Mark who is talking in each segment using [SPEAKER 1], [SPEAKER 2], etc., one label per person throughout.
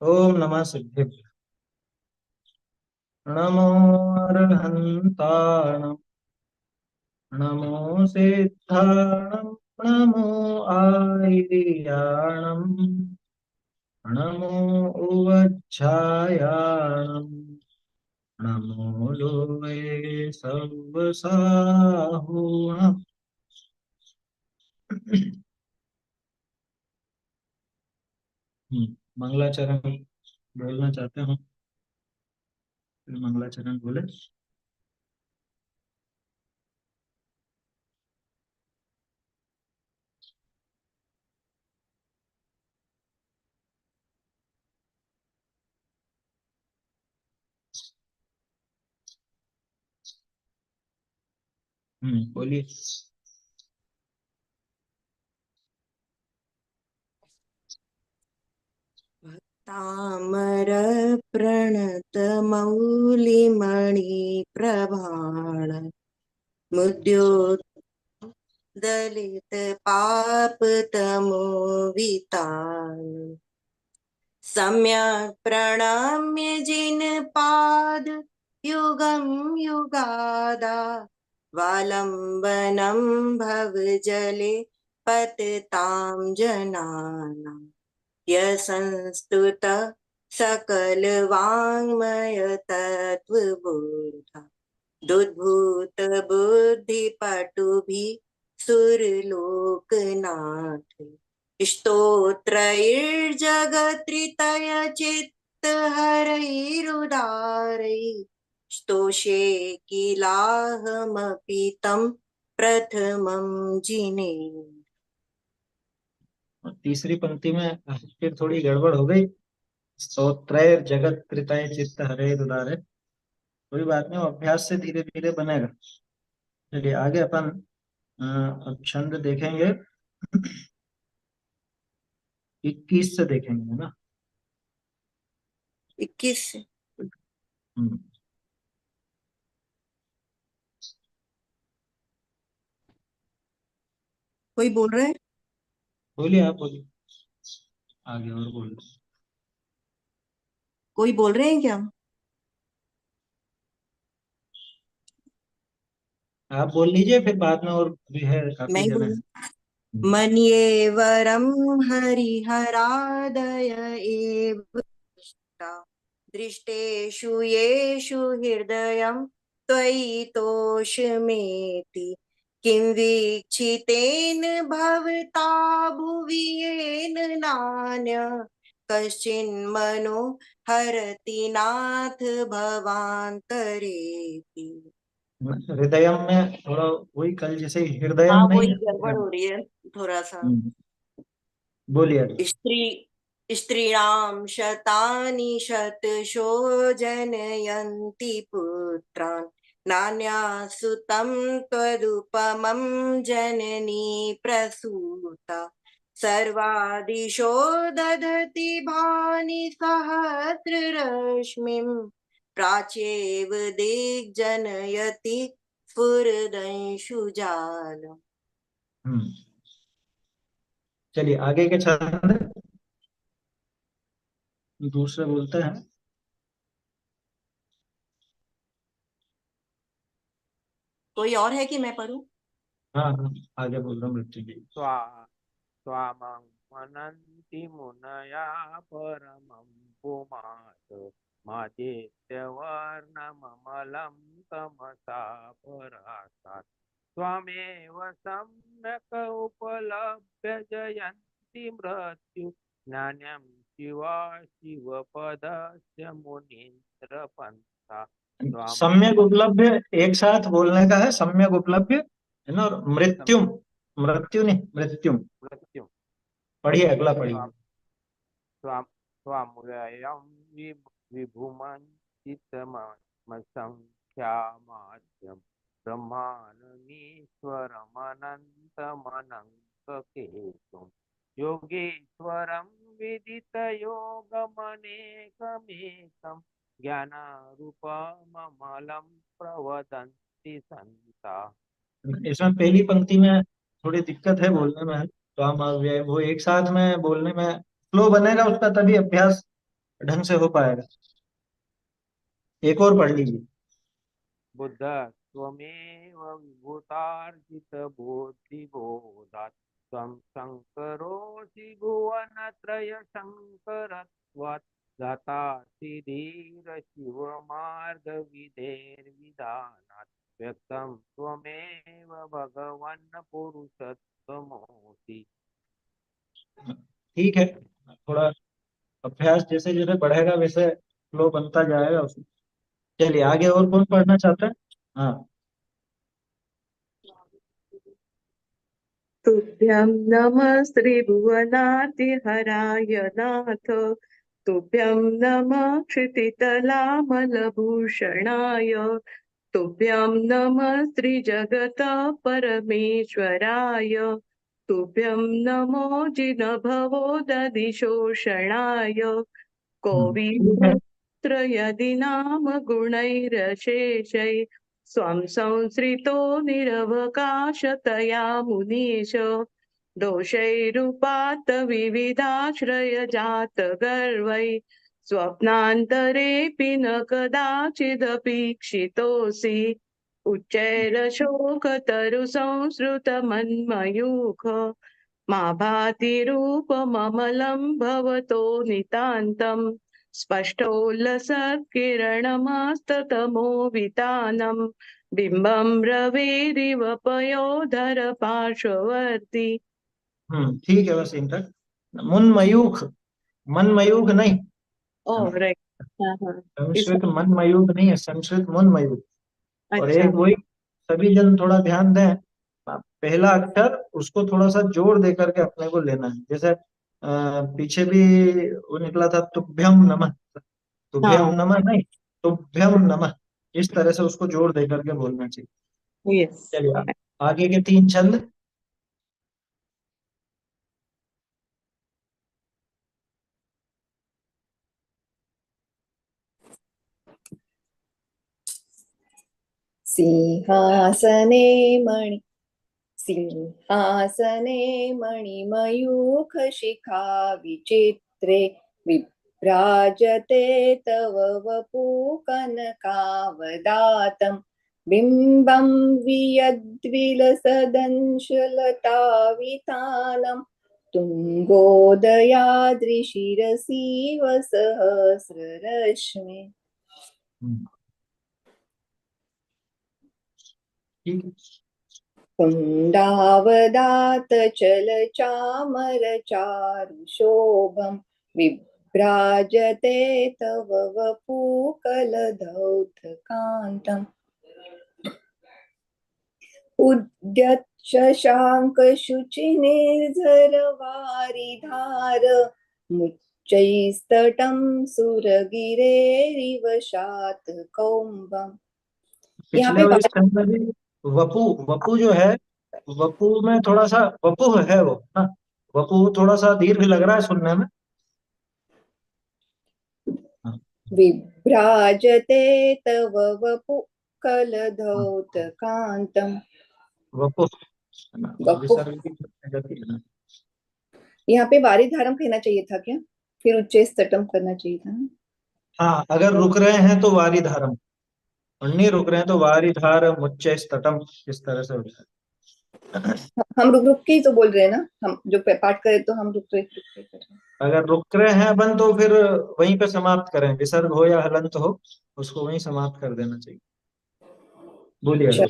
[SPEAKER 1] ओम नमः सिद्धेभ्य। नमो अर्हन्ताणं, नमो सिद्धाणं, नमो आयर्याणं, नमो उवज्झायाणं, नमो लोके सव्वसाहुणम्। मंगलाचरण बोलना चाहते हो? फिर मंगलाचरण बोले। बोलिए।
[SPEAKER 2] तामर प्रणतमौलिमणि प्रभाण मुद्योदलित पापतमो वितान सम्यक् प्रणम्य जिनपाद युगं युगादा वालम्बनं भवजले पतितां जनानां यशंस्तुत सकलवाङ्मय तत्त्वबोधा दुद्भूत बुद्धिपटुभिः सुरलोकनाथ स्तोत्रैर्जगत्रितय चित्तहरैरुदारैः स्तोषे किलाहमपि तं प्रथमं जिने।
[SPEAKER 1] और तीसरी पंक्ति में फिर थोड़ी गड़बड़ हो गई। स्तोत्रैर जगत कृतय चित्त हरे दुलारे। कोई बात नहीं, वो अभ्यास से धीरे धीरे बनेगा। चलिए आगे अपन अब छंद देखेंगे। 21 से देखेंगे, है ना?
[SPEAKER 2] 21।
[SPEAKER 1] हम्म,
[SPEAKER 2] कोई बोल रहा है?
[SPEAKER 1] बोलिए, आप बोलिए। आगे और बोलिए।
[SPEAKER 2] कोई बोल रहे हैं क्या?
[SPEAKER 1] आप बोल लीजिए, फिर बाद में और भी है,
[SPEAKER 2] मैं
[SPEAKER 1] काफी
[SPEAKER 2] ही
[SPEAKER 1] जगह है।
[SPEAKER 2] बोलूं? मन्ये वरम हरिहरादय एव दृष्टा दृष्टेषु येषु हृदयं त्वयि तोषमेति किं वीक्षितेन भवता भुवि येन नान्य कश्चिन्मनो हरति नाथ भवान्तरेति।
[SPEAKER 1] हृदयम में थोड़ा वही कल जैसे हृदयम
[SPEAKER 2] हाँ,
[SPEAKER 1] नहीं
[SPEAKER 2] वही
[SPEAKER 1] है,
[SPEAKER 2] गड़बड़
[SPEAKER 1] हृदयम।
[SPEAKER 2] हो रही है थोड़ा सा।
[SPEAKER 1] हम्म, बोलिए अभी।
[SPEAKER 2] स्त्रीणां शतानि शतशो जनयन्ति पुत्रान् नान्यासु तं त्वदुपमं जननी प्रसूता सर्वादिशो दधति भानि सहस्ररश्मिं प्राच्येव दिग्जनयति स्फुरदंशुजालम्।
[SPEAKER 1] हम्म, चलिए आगे के छंद दूसरे बोलते हैं।
[SPEAKER 2] कोई और है कि मैं पढूं?
[SPEAKER 1] हाँ हाँ, आगे बोल रहा हूँ, मृत्यु जी।
[SPEAKER 3] स्वा स्वामं मनन्ति मुनया परमं पुमात् मदित्यवर्णममलं तमसा परासात् त्वमेव सम्यक् उपलभ्य जयन्ति मृत्यु नान्यं शिवा शिवपदस्य मुनीन्द्रपन्था त्वामं
[SPEAKER 1] सम्यक उपलब्ध एक साथ बोलने का है, सम्यक उपलब्ध, है ना? और मृत्युम, मृत्यु नहीं, मृत्युम।
[SPEAKER 3] मृत्यु
[SPEAKER 1] पढ़िए, अगला पढ़िए।
[SPEAKER 3] त्वां त्वामूलयं विभुमञ्चितमसङ्ख्यामाद्यं ब्रह्माणमीश्वरमनन्तमनङ्गकेतुं योगेश्वरं विदितयोगमनेकमेकं ज्ञानरूपममलं प्रवदन्ति सन्ता।
[SPEAKER 1] इसमें पहली पंक्ति में थोड़ी दिक्कत है बोलने में, तो हम अव्यय वो एक साथ में बोलने में स्लो बनेगा उसका, तभी अभ्यास ढंग से हो पाएगा। एक और पढ़ लीजिए।
[SPEAKER 3] बुद्ध त्वमेव विभूतार्जित बुद्धिबोधात् त्वं शङ्करोऽसि भुवनत्रय शङ्करत्वात् दातासि धीर शिवमार्गविधेर्विधानात् व्यक्तं त्वमेव भगवन् पुरुषत्वमोऽसि।
[SPEAKER 1] ठीक है, थोड़ा अभ्यास जैसे जैसे बढ़ेगा वैसे फ्लो बनता जाएगा उसमें। चलिए आगे, और कौन पढ़ना चाहता है? हाँ।
[SPEAKER 4] तुभ्यं नमः श्रीभुवनातिहराय नाथ। तुभ्यं नमः क्षितितलामलभूषणाय। तुभ्यं नमः श्रीजगतः परमेश्वराय। तुभ्यं नमो जिनभवोदधिशोषणाय।
[SPEAKER 1] ठीक है।
[SPEAKER 4] कोविदत्र यदि नाम गुणैरशेषै स्वं संसृतो निरवकाशतया मुनीश। दोषैरुपात विविधाश्रयजात गर्वै स्वप्नान्तरेऽपि न कदाचिदपीक्षितोऽसि। उच्चैरशोकतरुसंसृतमन्मयूख मा भाति रूपममलं भवतो नितान्तम्। स्पष्टोल्लसत्किरणमस्ततमोवितानम् बिम्बं रवेरिव पयोधर पार्श्ववर्ती।
[SPEAKER 1] ठीक है, बस इन तक। मुन्मयूख, मनमयूख नहीं,
[SPEAKER 4] ओ राइट। हाँ हाँ। इस
[SPEAKER 1] संस्कृत मनमयूख नहीं है, संस्कृत मुन्मयूख। और
[SPEAKER 4] अच्छा।
[SPEAKER 1] एक वही, सभी जन थोड़ा ध्यान दें, पहला अक्षर उसको थोड़ा सा जोर दे करके अपने को लेना है। जैसे पीछे भी वो निकला था, तुभ्यम नमः। तुभ्यम
[SPEAKER 4] हाँ।
[SPEAKER 1] नमः नहीं, तुभ्यम नमः, इस तरह से उसको जोर दे करके बोलना चाहिए।
[SPEAKER 4] यस।
[SPEAKER 1] चलिए आगे के तीन छंद।
[SPEAKER 5] सिंहासने मणि सिंहासने मणिमयूखशिखा विचित्रे विभ्राजते तव वपुकनकावदातं बिम्बं वियद्विलसदंशलतावितानं तुङ्गोदयाद्रिशिरसीव सहस्ररश्मि।
[SPEAKER 1] ठीक है।
[SPEAKER 5] कुण्डावदातचलचामरचारुशोभं विभ्राजते तव वपुकलधौतकान्तम् उद्यच्छशाङ्कशुचिनिर्झरवारिधार मुच्चैस्तटं सुरगिरेरिव शातकौम्बम्। यहाँ
[SPEAKER 1] पिछले
[SPEAKER 5] पे
[SPEAKER 1] वाले छंद में भी वपु, वपु जो है, वपु में थोड़ा सा वपु है वो ना, वपु थोड़ा सा दीर्घ लग रहा है सुनने में। हाँ,
[SPEAKER 5] विभ्राजते तव वपु कलधौतकान्तम्।
[SPEAKER 1] वपु है ना,
[SPEAKER 5] वपु।
[SPEAKER 1] विसर्ग की गति है ना।
[SPEAKER 5] यहाँ पे वारिधारम कहना चाहिए था क्या? फिर उच्चैस्तटम करना चाहिए था ना?
[SPEAKER 1] हाँ, अगर रुक रहे हैं तो वारी धारम, और नहीं रुक रहे हैं तो वारी धार मुच्चे स्तटम, इस तरह से होता है।
[SPEAKER 5] हम रुक रुक के ही तो बोल रहे हैं ना, हम जो पाठ करें तो हम रुक रुक के कर रहे हैं।
[SPEAKER 1] अगर रुक रहे हैं अपन तो फिर वहीं पे समाप्त करें, विसर्ग हो या हलंत हो, उसको वहीं समाप्त कर देना चाहिए। बोलिए
[SPEAKER 5] छ-
[SPEAKER 1] अगर।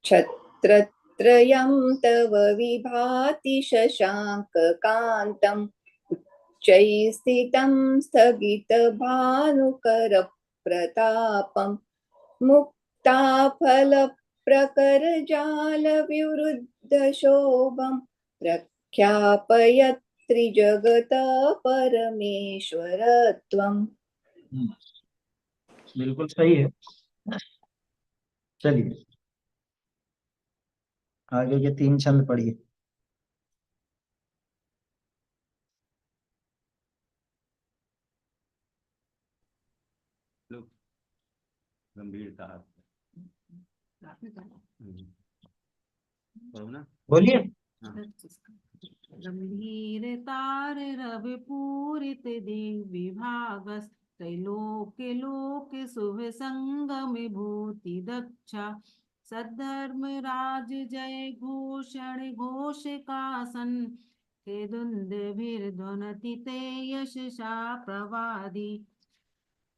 [SPEAKER 5] छत्रत्रयं तव विभाति शशाङ्ककान्तम् उच्चैस्थितं स्थगितभानुकर प्रतापम् मुक्ताफलप्रकरजालविवृद्धशोभं प्रख्यापयत्रिजगतः परमेश्वरत्वम्।
[SPEAKER 1] बिल्कुल सही है। चलिए आगे के तीन छंद पढ़िए।
[SPEAKER 6] लोग गंभीरता करो ना।
[SPEAKER 1] बोलिए।
[SPEAKER 6] हाँ।
[SPEAKER 7] गंभीरतार रवि पूरित दिव्य विभागस त्रैलोक्य लोक शुभ संगम भूति दक्षा सद्धर्म राज जय घोषण घोष कासन के दुंदुभिर्ध्वनति ते यशसा प्रवादी।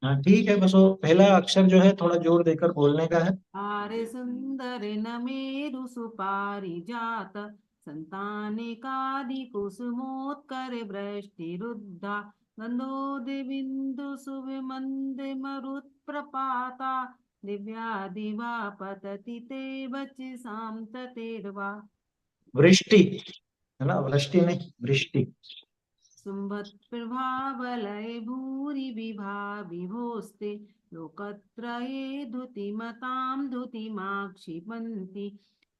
[SPEAKER 1] हाँ ठीक है, बस वो पहला अक्षर जो है थोड़ा जोर देकर बोलने का है।
[SPEAKER 7] आर्य सुंदर नमेरु सुपारी जात संतानिकादि कुसुमोत्कर वृष्टि रुद्धा गंधोद बिंदु शुभ मंद मरुत प्रपाता दिव्या दिवा पतति ते बच साम तेरवा।
[SPEAKER 1] वृष्टि है ना, वृष्टि नहीं, वृष्टि।
[SPEAKER 7] सुंबत प्रभावलय भूरि विभा विभोस्ते लोकत्रये धुतिमतां धुतिमाक्षिपन्ति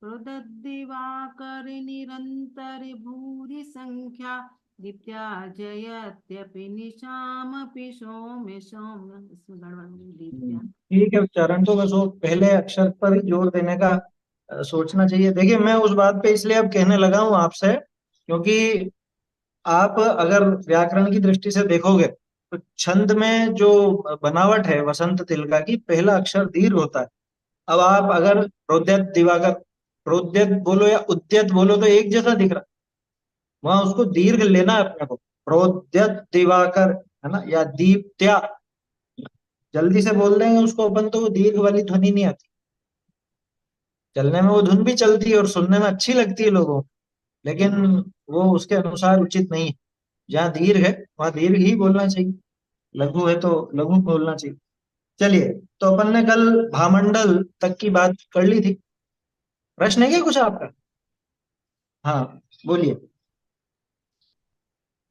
[SPEAKER 7] प्रोदद्दिवाकर निरन्तर भूरि संख्या दीप्त्या जयत्यपि निशामपि सौम्य सौम्य दीप्त्या।
[SPEAKER 1] ठीक है उच्चारण तो बस वो पहले अक्षर पर ही जोर देने का सोचना चाहिए। देखिए मैं उस बात पे इसलिए अब कहने लगा हूं आपसे, क्योंकि आप अगर व्याकरण की दृष्टि से देखोगे तो छंद में जो बनावट है वसंत तिलका की, पहला अक्षर दीर्घ होता है। अब आप अगर प्रोद्यत दिवाकर, प्रोद्यत बोलो या उद्यत बोलो तो एक जैसा दिख रहा है, वहां उसको दीर्घ लेना है अपने को। प्रोद्यत दिवाकर है ना, या दीप्त्या, जल्दी से बोल देंगे उसको अपन तो वो दीर्घ वाली ध्वनि नहीं आती। चलने में वो धुन भी चलती है और सुनने में अच्छी लगती है लोगों को, लेकिन वो उसके अनुसार उचित नहीं है। जहाँ दीर्घ है वहां दीर्घ ही बोलना चाहिए, लघु है तो लघु बोलना चाहिए। चलिए, तो अपन ने कल भामंडल तक की बात कर ली थी। प्रश्न है क्या कुछ आपका? हाँ बोलिए।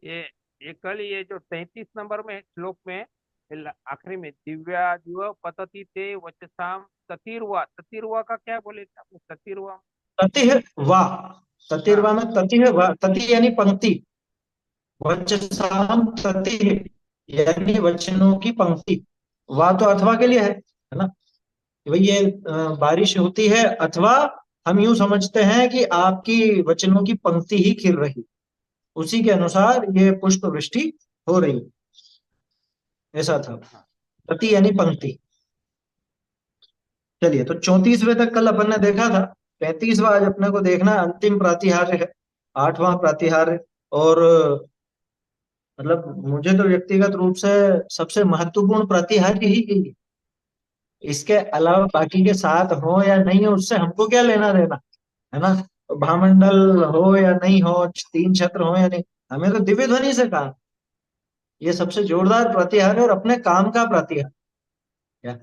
[SPEAKER 3] ये कल ये जो 33 नंबर में श्लोक में आखिरी में दिव्या दिव पतति ते वचसाम ततिर्वा, ततिर्वा का क्या बोले थे आपने? ततिर्वा
[SPEAKER 1] ततिह वाह, ततिर्वा में ततिह वाह, तति यानी पंक्ति, वचसाम ततिह यानी वचनों की पंक्ति। वाह तो अथवा के लिए है ना, भाई ये बारिश होती है अथवा हम यूं समझते हैं कि आपकी वचनों की पंक्ति ही खिल रही, उसी के अनुसार ये पुष्प वृष्टि हो रही, ऐसा था। प्रति यानी पंक्ति। चलिए, तो 34वें तक कल अपन ने देखा था। 35वां आज अपने को देखना है, अंतिम प्रातिहार्य है, 8वां प्रातिहार्य। और मतलब मुझे तो व्यक्तिगत रूप से सबसे महत्वपूर्ण प्रातिहार्य ही यही है। इसके अलावा बाकी के 7 हो या नहीं हो उससे हमको क्या लेना देना, है ना। भामंडल हो या नहीं हो, 3 छत्र हो या नहीं, हमें तो दिव्य ध्वनि से काम। ये सबसे जोरदार प्रतिहार है और अपने काम का प्रतिहार, क्या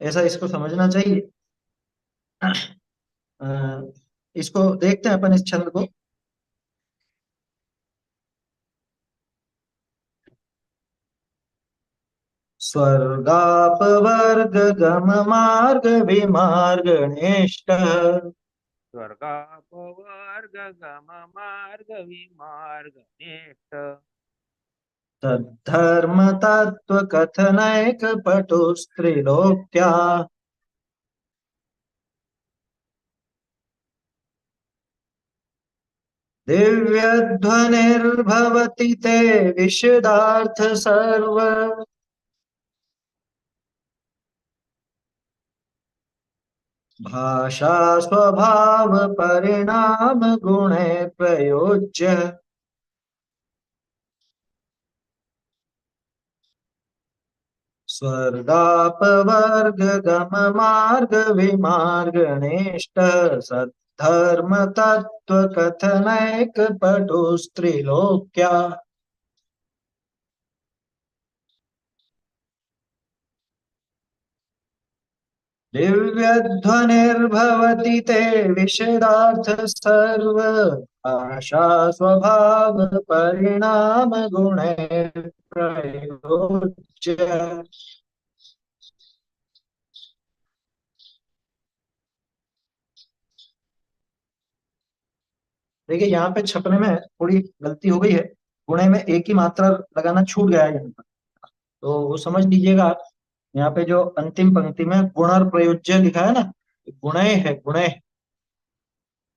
[SPEAKER 1] ऐसा इसको समझना चाहिए। अ, इसको देखते हैं अपन इस छंद को। स्वर्गापवर्ग गम मार्ग विमार्ग नेष्ट
[SPEAKER 3] स्वर्गापवर्ग गम मार्ग विमार्ग नेष्ट
[SPEAKER 1] तद्धर्म तत्व कथनैक पटुस्त्रिलोक्या दिव्यध्वनिर्भवति ते विशदार्थ सर्व भाषा स्वभाव परिणाम गुणे प्रयोज्य स्वर्गापवर्ग गम मार्ग विमार्ग नेष्ट सद्धर्म तत्व कथनैक पटुस्त्रिलोक्या। दिव्यध्वनिर्भवति ते विशदार्थ सर्व भाषा स्वभाव परिणाम गुणे प्रयोज्य। देखिए यहाँ पे छपने में थोड़ी गलती हो गई है, गुणे में एक ही मात्रा लगाना छूट गया है यहाँ पर, तो वो समझ लीजिएगा आप। यहाँ पे जो अंतिम पंक्ति में गुण और प्रयोज्य लिखा है ना, गुणय है, गुणय।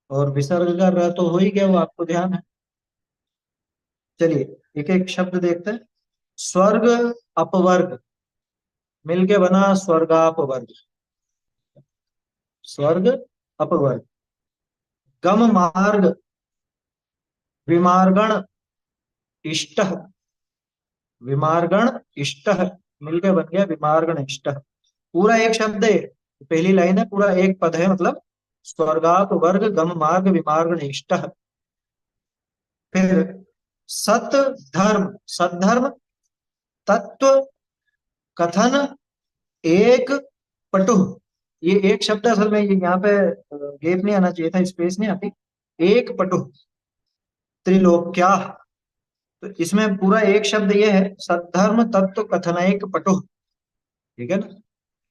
[SPEAKER 1] और विसर्ग का र तो हो ही गया, वो आपको ध्यान है। चलिए एक एक शब्द देखते हैं। स्वर्ग अपवर्ग मिलके बना स्वर्गापवर्ग। स्वर्ग अपवर्ग। गम मार्ग विमार्गण इष्ट। विमार्गण इष्ट मिलके बन गया विमार्गण इष्ट। पूरा एक शब्द है, पहली लाइन है, पूरा एक पद है, मतलब स्वर्गाप वर्ग गम मार्ग विमार्गण इष्ट। फिर सत धर्म, सद्धर्म तत्व कथन एक पटु। ये एक शब्द असल में, ये यहाँ पे गैप नहीं आना चाहिए था, स्पेस नहीं आती। एक पटु त्रिलोक्या, तो इसमें पूरा एक शब्द ये है, सद्धर्म तत्व कथन एक पटु, ठीक है ना।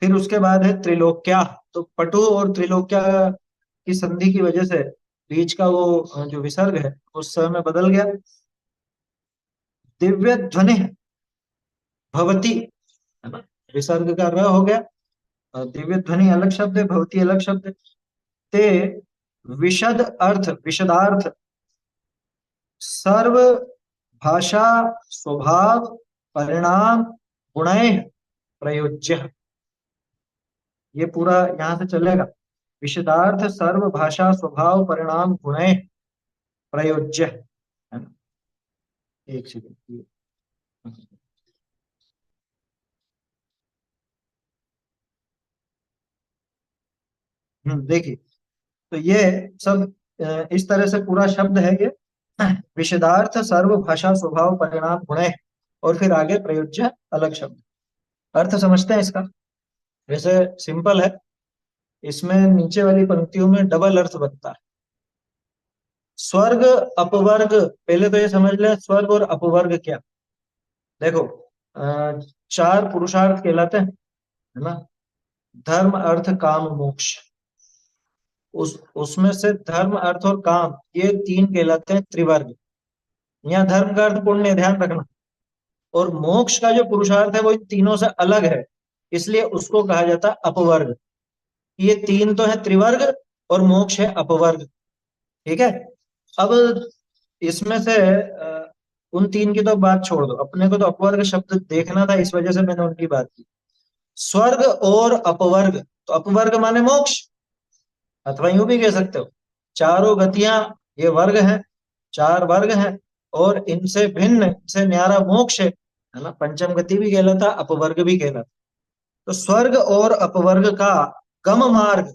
[SPEAKER 1] फिर उसके बाद है त्रिलोक्या, तो पटु और त्रिलोक्या की संधि की वजह से बीच का वो जो विसर्ग है उस समय में बदल गया। दिव्य ध्वनि भवती, है ना, विसर्ग का र हो गया। और दिव्य ध्वनि अलग शब्द है, भवती अलग शब्द है। ते विशद अर्थ, विशदार्थ सर्व भाषा स्वभाव परिणाम गुणैः प्रयोज्य। ये पूरा यहाँ से चलेगा। विशदार्थ सर्व भाषा स्वभाव परिणाम गुणैः प्रयोज्य, है ना। एक सेकंड। देखिए, तो ये सब इस तरह से पूरा शब्द है ये। विशदार्थ सर्व भाषा स्वभाव परिणाम गुणैः, और फिर आगे प्रयोज्य अलग शब्द। अर्थ समझते हैं इसका। वैसे सिंपल है, इसमें नीचे वाली पंक्तियों में डबल अर्थ बनता है। स्वर्ग अपवर्ग, पहले तो ये समझ ले स्वर्ग और अपवर्ग क्या। देखो, चार पुरुषार्थ कहलाते हैं, है ना। धर्म अर्थ काम मोक्ष। उसमें से धर्म अर्थ और काम, ये तीन कहलाते हैं त्रिवर्ग। यहाँ धर्म का अर्थ पुण्य, ध्यान रखना। और मोक्ष का जो पुरुषार्थ है वो इन तीनों से अलग है, इसलिए उसको कहा जाता है अपवर्ग। ये तीन तो है त्रिवर्ग और मोक्ष है अपवर्ग, ठीक है। अब इसमें से उन तीन की तो बात छोड़ दो, अपने को तो अपवर्ग शब्द देखना था, इस वजह से मैंने उनकी बात की। स्वर्ग और अपवर्ग, तो अपवर्ग माने मोक्ष, अथवा यूं भी कह सकते हो चारों गतियां ये वर्ग हैं, चार वर्ग हैं, और इनसे भिन्न, इनसे न्यारा मोक्ष है ना। पंचम गति भी कहलाता, अपवर्ग भी कहलाता। तो स्वर्ग और अपवर्ग का गम मार्ग,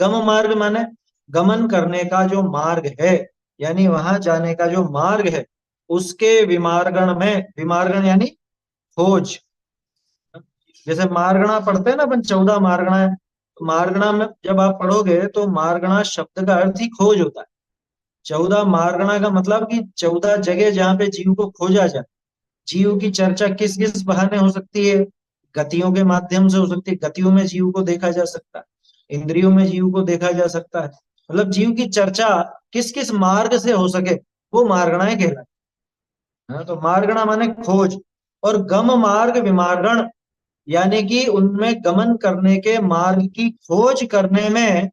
[SPEAKER 1] गम मार्ग माने गमन करने का जो मार्ग है, यानी वहां जाने का जो मार्ग है, उसके विमार्गण में, विमार्गण यानी खोज। जैसे मार्गणा पढ़ते हैं ना अपन, 14 मार्गणा है। तो मार्गणा में जब आप पढ़ोगे तो मार्गणा शब्द का अर्थ ही खोज होता है। 14 मार्गणा का मतलब कि 14 जगह जहाँ पे जीव को खोजा जाए। जीव की चर्चा किस किस बहाने हो सकती है, गतियों के माध्यम से हो सकती है। गतियों में जीव को देखा जा सकता है, इंद्रियों में जीव को देखा जा सकता है। मतलब जीव की चर्चा किस किस मार्ग से हो सके, वो मार्गणाएं कहलाती है। तो मार्गणा माने खोज, और गम मार्ग विमार्गण, यानी कि उनमें गमन करने के मार्ग की खोज करने में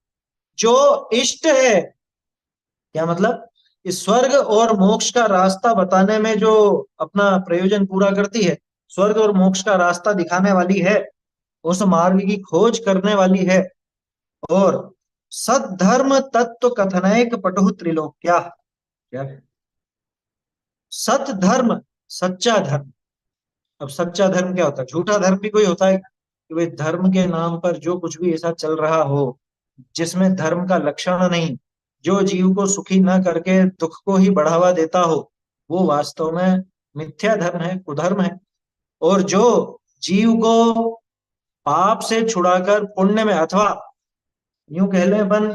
[SPEAKER 1] जो इष्ट है। क्या मतलब, इस स्वर्ग और मोक्ष का रास्ता बताने में जो अपना प्रयोजन पूरा करती है, स्वर्ग और मोक्ष का रास्ता दिखाने वाली है, उस मार्ग की खोज करने वाली है। और सद्धर्म तत्व कथनैक पटु त्रिलोक्या, क्या है सत धर्म, सच्चा धर्म। अब सच्चा धर्म क्या होता है, झूठा धर्म भी कोई होता है कि भाई धर्म के नाम पर जो कुछ भी ऐसा चल रहा हो जिसमें धर्म का लक्षण नहीं, जो जीव को सुखी न करके दुख को ही बढ़ावा देता हो, वो वास्तव में मिथ्या धर्म है, कुधर्म है। और जो जीव को पाप से छुड़ाकर पुण्य में, अथवा यूं कह लें अपन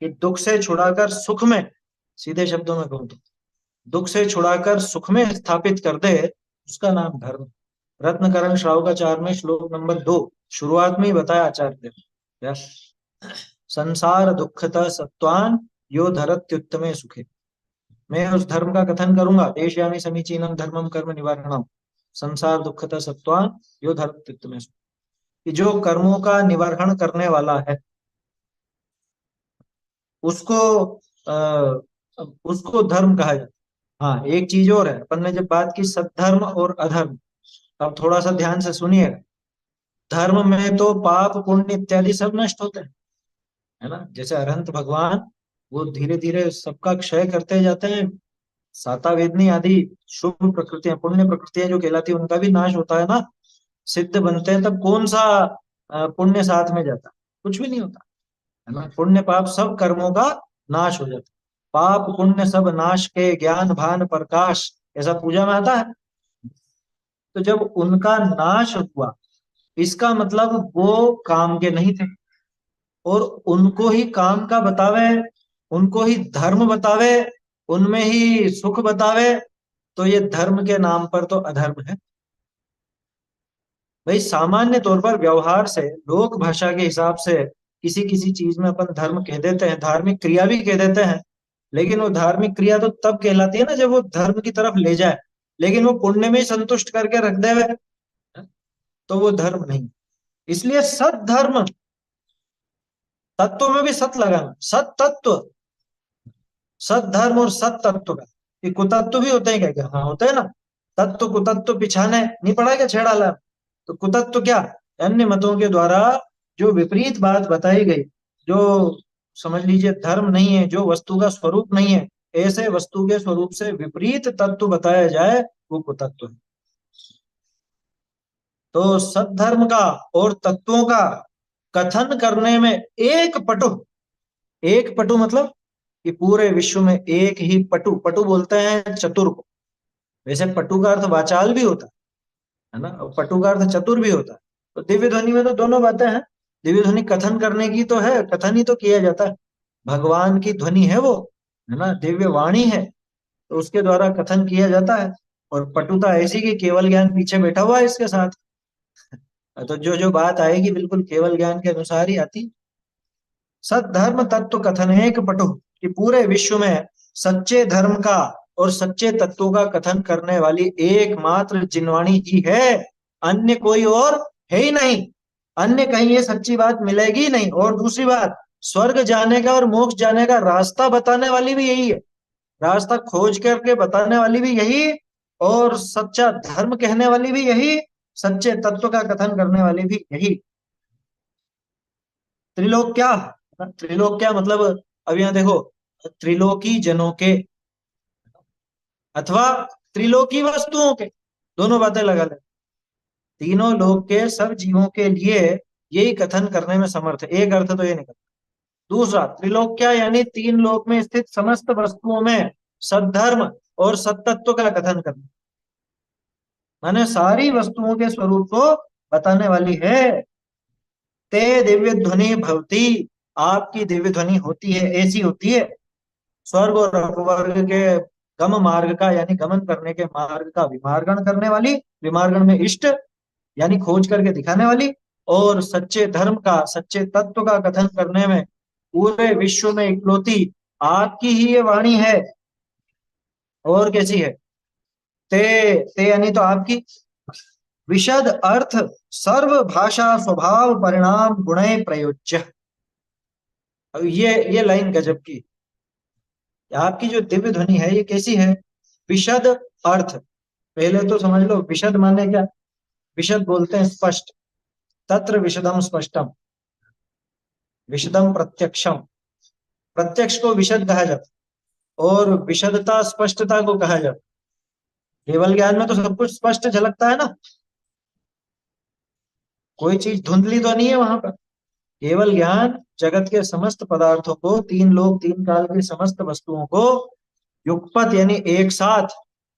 [SPEAKER 1] कि दुख से छुड़ाकर सुख में, सीधे शब्दों में कहूं तो दुख से छुड़ाकर सुख में स्थापित कर दे, उसका नाम धर्म। रत्नकरण श्रावकाचार में श्लोक नंबर 2 शुरुआत में ही बताया आचार्य ने, संसार दुखता सत्वान यो धरत्युत्तमे सुखे। मैं उस धर्म का कथन करूंगा, देश यानी समीचीनम धर्मम कर्म निवारणम संसार दुखता सत्वान यो धरत्युत्तमे सुखे, कि जो कर्मों का निवारण करने वाला है उसको उसको धर्म कहा जाता है। हाँ, एक चीज और है, अपन ने जब बात की सद्धर्म और अधर्म, अब थोड़ा सा ध्यान से सुनिए। धर्म में तो पाप पुण्य इत्यादि सब नष्ट होते हैं, है ना। जैसे अरहंत भगवान, वो धीरे धीरे सबका क्षय करते जाते हैं। साता वेदनी आदि शुभ प्रकृतियां, पुण्य प्रकृतियां जो कहलाती है, उनका भी नाश होता है ना। सिद्ध बनते हैं, तब कौन सा पुण्य साथ में जाता है? कुछ भी नहीं होता, है ना। पुण्य पाप सब कर्मों का नाश हो जाता है। पाप पुण्य सब नाश के, ज्ञान भान प्रकाश, ऐसा पूजा में आता है। तो जब उनका नाश हुआ, इसका मतलब वो काम के नहीं थे, और उनको ही काम का बतावे, उनको ही धर्म बतावे, उनमें ही सुख बतावे, तो ये धर्म के नाम पर तो अधर्म है भाई। सामान्य तौर पर व्यवहार से, लोक भाषा के हिसाब से किसी किसी चीज में अपन धर्म कह देते हैं, धार्मिक क्रिया भी कह देते हैं, लेकिन वो धार्मिक क्रिया तो तब कहलाती है ना जब वो धर्म की तरफ ले जाए। लेकिन वो पुण्य में ही संतुष्ट करके रख देवे, तो वो धर्म नहीं। इसलिए सत धर्म, तत्व में भी सत लगाना, सत तत्व, सत धर्म और सत तत्व का। ये कुतत्व भी होते हैं क्या? क्या हाँ, होते हैं ना। तत्व कुतत्व पिछाने नहीं पड़ा क्या छेड़ा? तो कुतत्व क्या? अन्य मतों के द्वारा जो विपरीत बात बताई गई, जो समझ लीजिए धर्म नहीं है, जो वस्तु का स्वरूप नहीं है, ऐसे वस्तु के स्वरूप से विपरीत तत्व बताया जाए, वो कुतत्व है। तो सद्धर्म का और तत्वों का कथन करने में एक पटु मतलब कि पूरे विश्व में एक ही पटु, पटु बोलते हैं चतुर को। वैसे पटु का अर्थ वाचाल भी होता है ना, और पटु का अर्थ चतुर भी होता है। तो दिव्य ध्वनि में तो दोनों बातें हैं। दिव्य ध्वनि कथन करने की तो है, कथन ही तो किया जाता है, भगवान की ध्वनि है वो, है ना, दिव्य वाणी है, तो उसके द्वारा कथन किया जाता है। और पटुता ऐसी कि केवल ज्ञान पीछे बैठा हुआ है इसके साथ, तो जो जो बात आएगी बिल्कुल केवल ज्ञान के अनुसार ही आती। सद्धर्म तत्व कथन एक पटु, कि पूरे विश्व में सच्चे धर्म का और सच्चे तत्वों का कथन करने वाली एकमात्र जिनवाणी ही है, अन्य कोई और है ही नहीं। अन्य कहीं ये सच्ची बात मिलेगी नहीं। और दूसरी बात, स्वर्ग जाने का और मोक्ष जाने का रास्ता बताने वाली भी यही है, रास्ता खोज करके बताने वाली भी यही, और सच्चा धर्म कहने वाली भी यही, सच्चे तत्व का कथन करने वाली भी यही। त्रिलोक क्या? त्रिलोक क्या मतलब? अब यहाँ देखो, त्रिलोकी जनों के अथवा त्रिलोकी वस्तुओं के, दोनों बातें लगा ले। तीनों लोक के सब जीवों के लिए यही कथन करने में समर्थ है। एक अर्थ तो ये निकल। दूसरा, त्रिलोक क्या यानी तीन लोक में स्थित समस्त वस्तुओं में सद्धर्म और सत्तत्व का कथन करना, माने सारी वस्तुओं के स्वरूप को बताने वाली है। ते दिव्य ध्वनि भवती, आपकी दिव्य ध्वनि होती है, ऐसी होती है। स्वर्ग और अपवर्ग के गम मार्ग का यानी गमन करने के मार्ग का विमार्गण करने वाली, विमार्गण में इष्ट यानी खोज करके दिखाने वाली, और सच्चे धर्म का, सच्चे तत्व का कथन करने में पूरे विश्व में इकलौती आपकी ही ये वाणी है। और कैसी है? ते यानी तो आपकी। विशद अर्थ सर्व भाषा स्वभाव परिणाम गुणे प्रयोज्य। अब ये लाइन गजब की। आपकी जो दिव्य ध्वनि है ये कैसी है? विशद अर्थ, पहले तो समझ लो विशद माने क्या। विशद बोलते हैं स्पष्ट, तत्र विशदम स्पष्टम, विशदम प्रत्यक्षम। प्रत्यक्ष को विशद कहा जाता, और विशदता स्पष्टता को कहा जाता। केवल ज्ञान में तो सब कुछ स्पष्ट झलकता है ना, कोई चीज धुंधली तो नहीं है वहां पर। केवल ज्ञान जगत के समस्त पदार्थों को, तीन लोक तीन काल की समस्त वस्तुओं को युगपत यानी एक साथ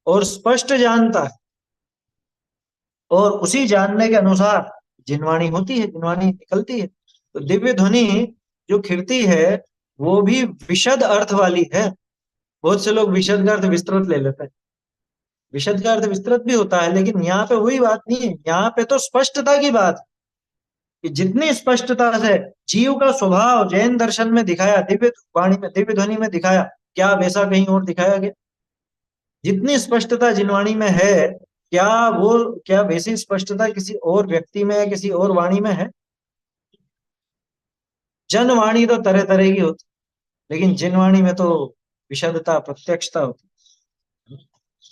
[SPEAKER 1] और स्पष्ट जानता है, और उसी जानने के अनुसार जिनवाणी होती है, जिनवाणी निकलती है। तो दिव्य ध्वनि जो खिड़ती है वो भी विशद अर्थ वाली है। बहुत से लोग विशद का अर्थ विस्तृत ले लेते हैं, विशद का अर्थ विस्तृत भी होता है, लेकिन यहाँ पे वही बात नहीं है। यहाँ पे तो स्पष्टता की बात है, कि जितनी स्पष्टता से जीव का स्वभाव जैन दर्शन में दिखाया, दिव्य वाणी में, दिव्य ध्वनि में दिखाया, क्या वैसा कहीं और दिखाया गया? जितनी स्पष्टता जिनवाणी में है, क्या वैसी स्पष्टता किसी और व्यक्ति में, किसी और वाणी में है? जनवाणी तो तरह तरह की होती, लेकिन जिनवाणी में तो विशदता प्रत्यक्षता होती।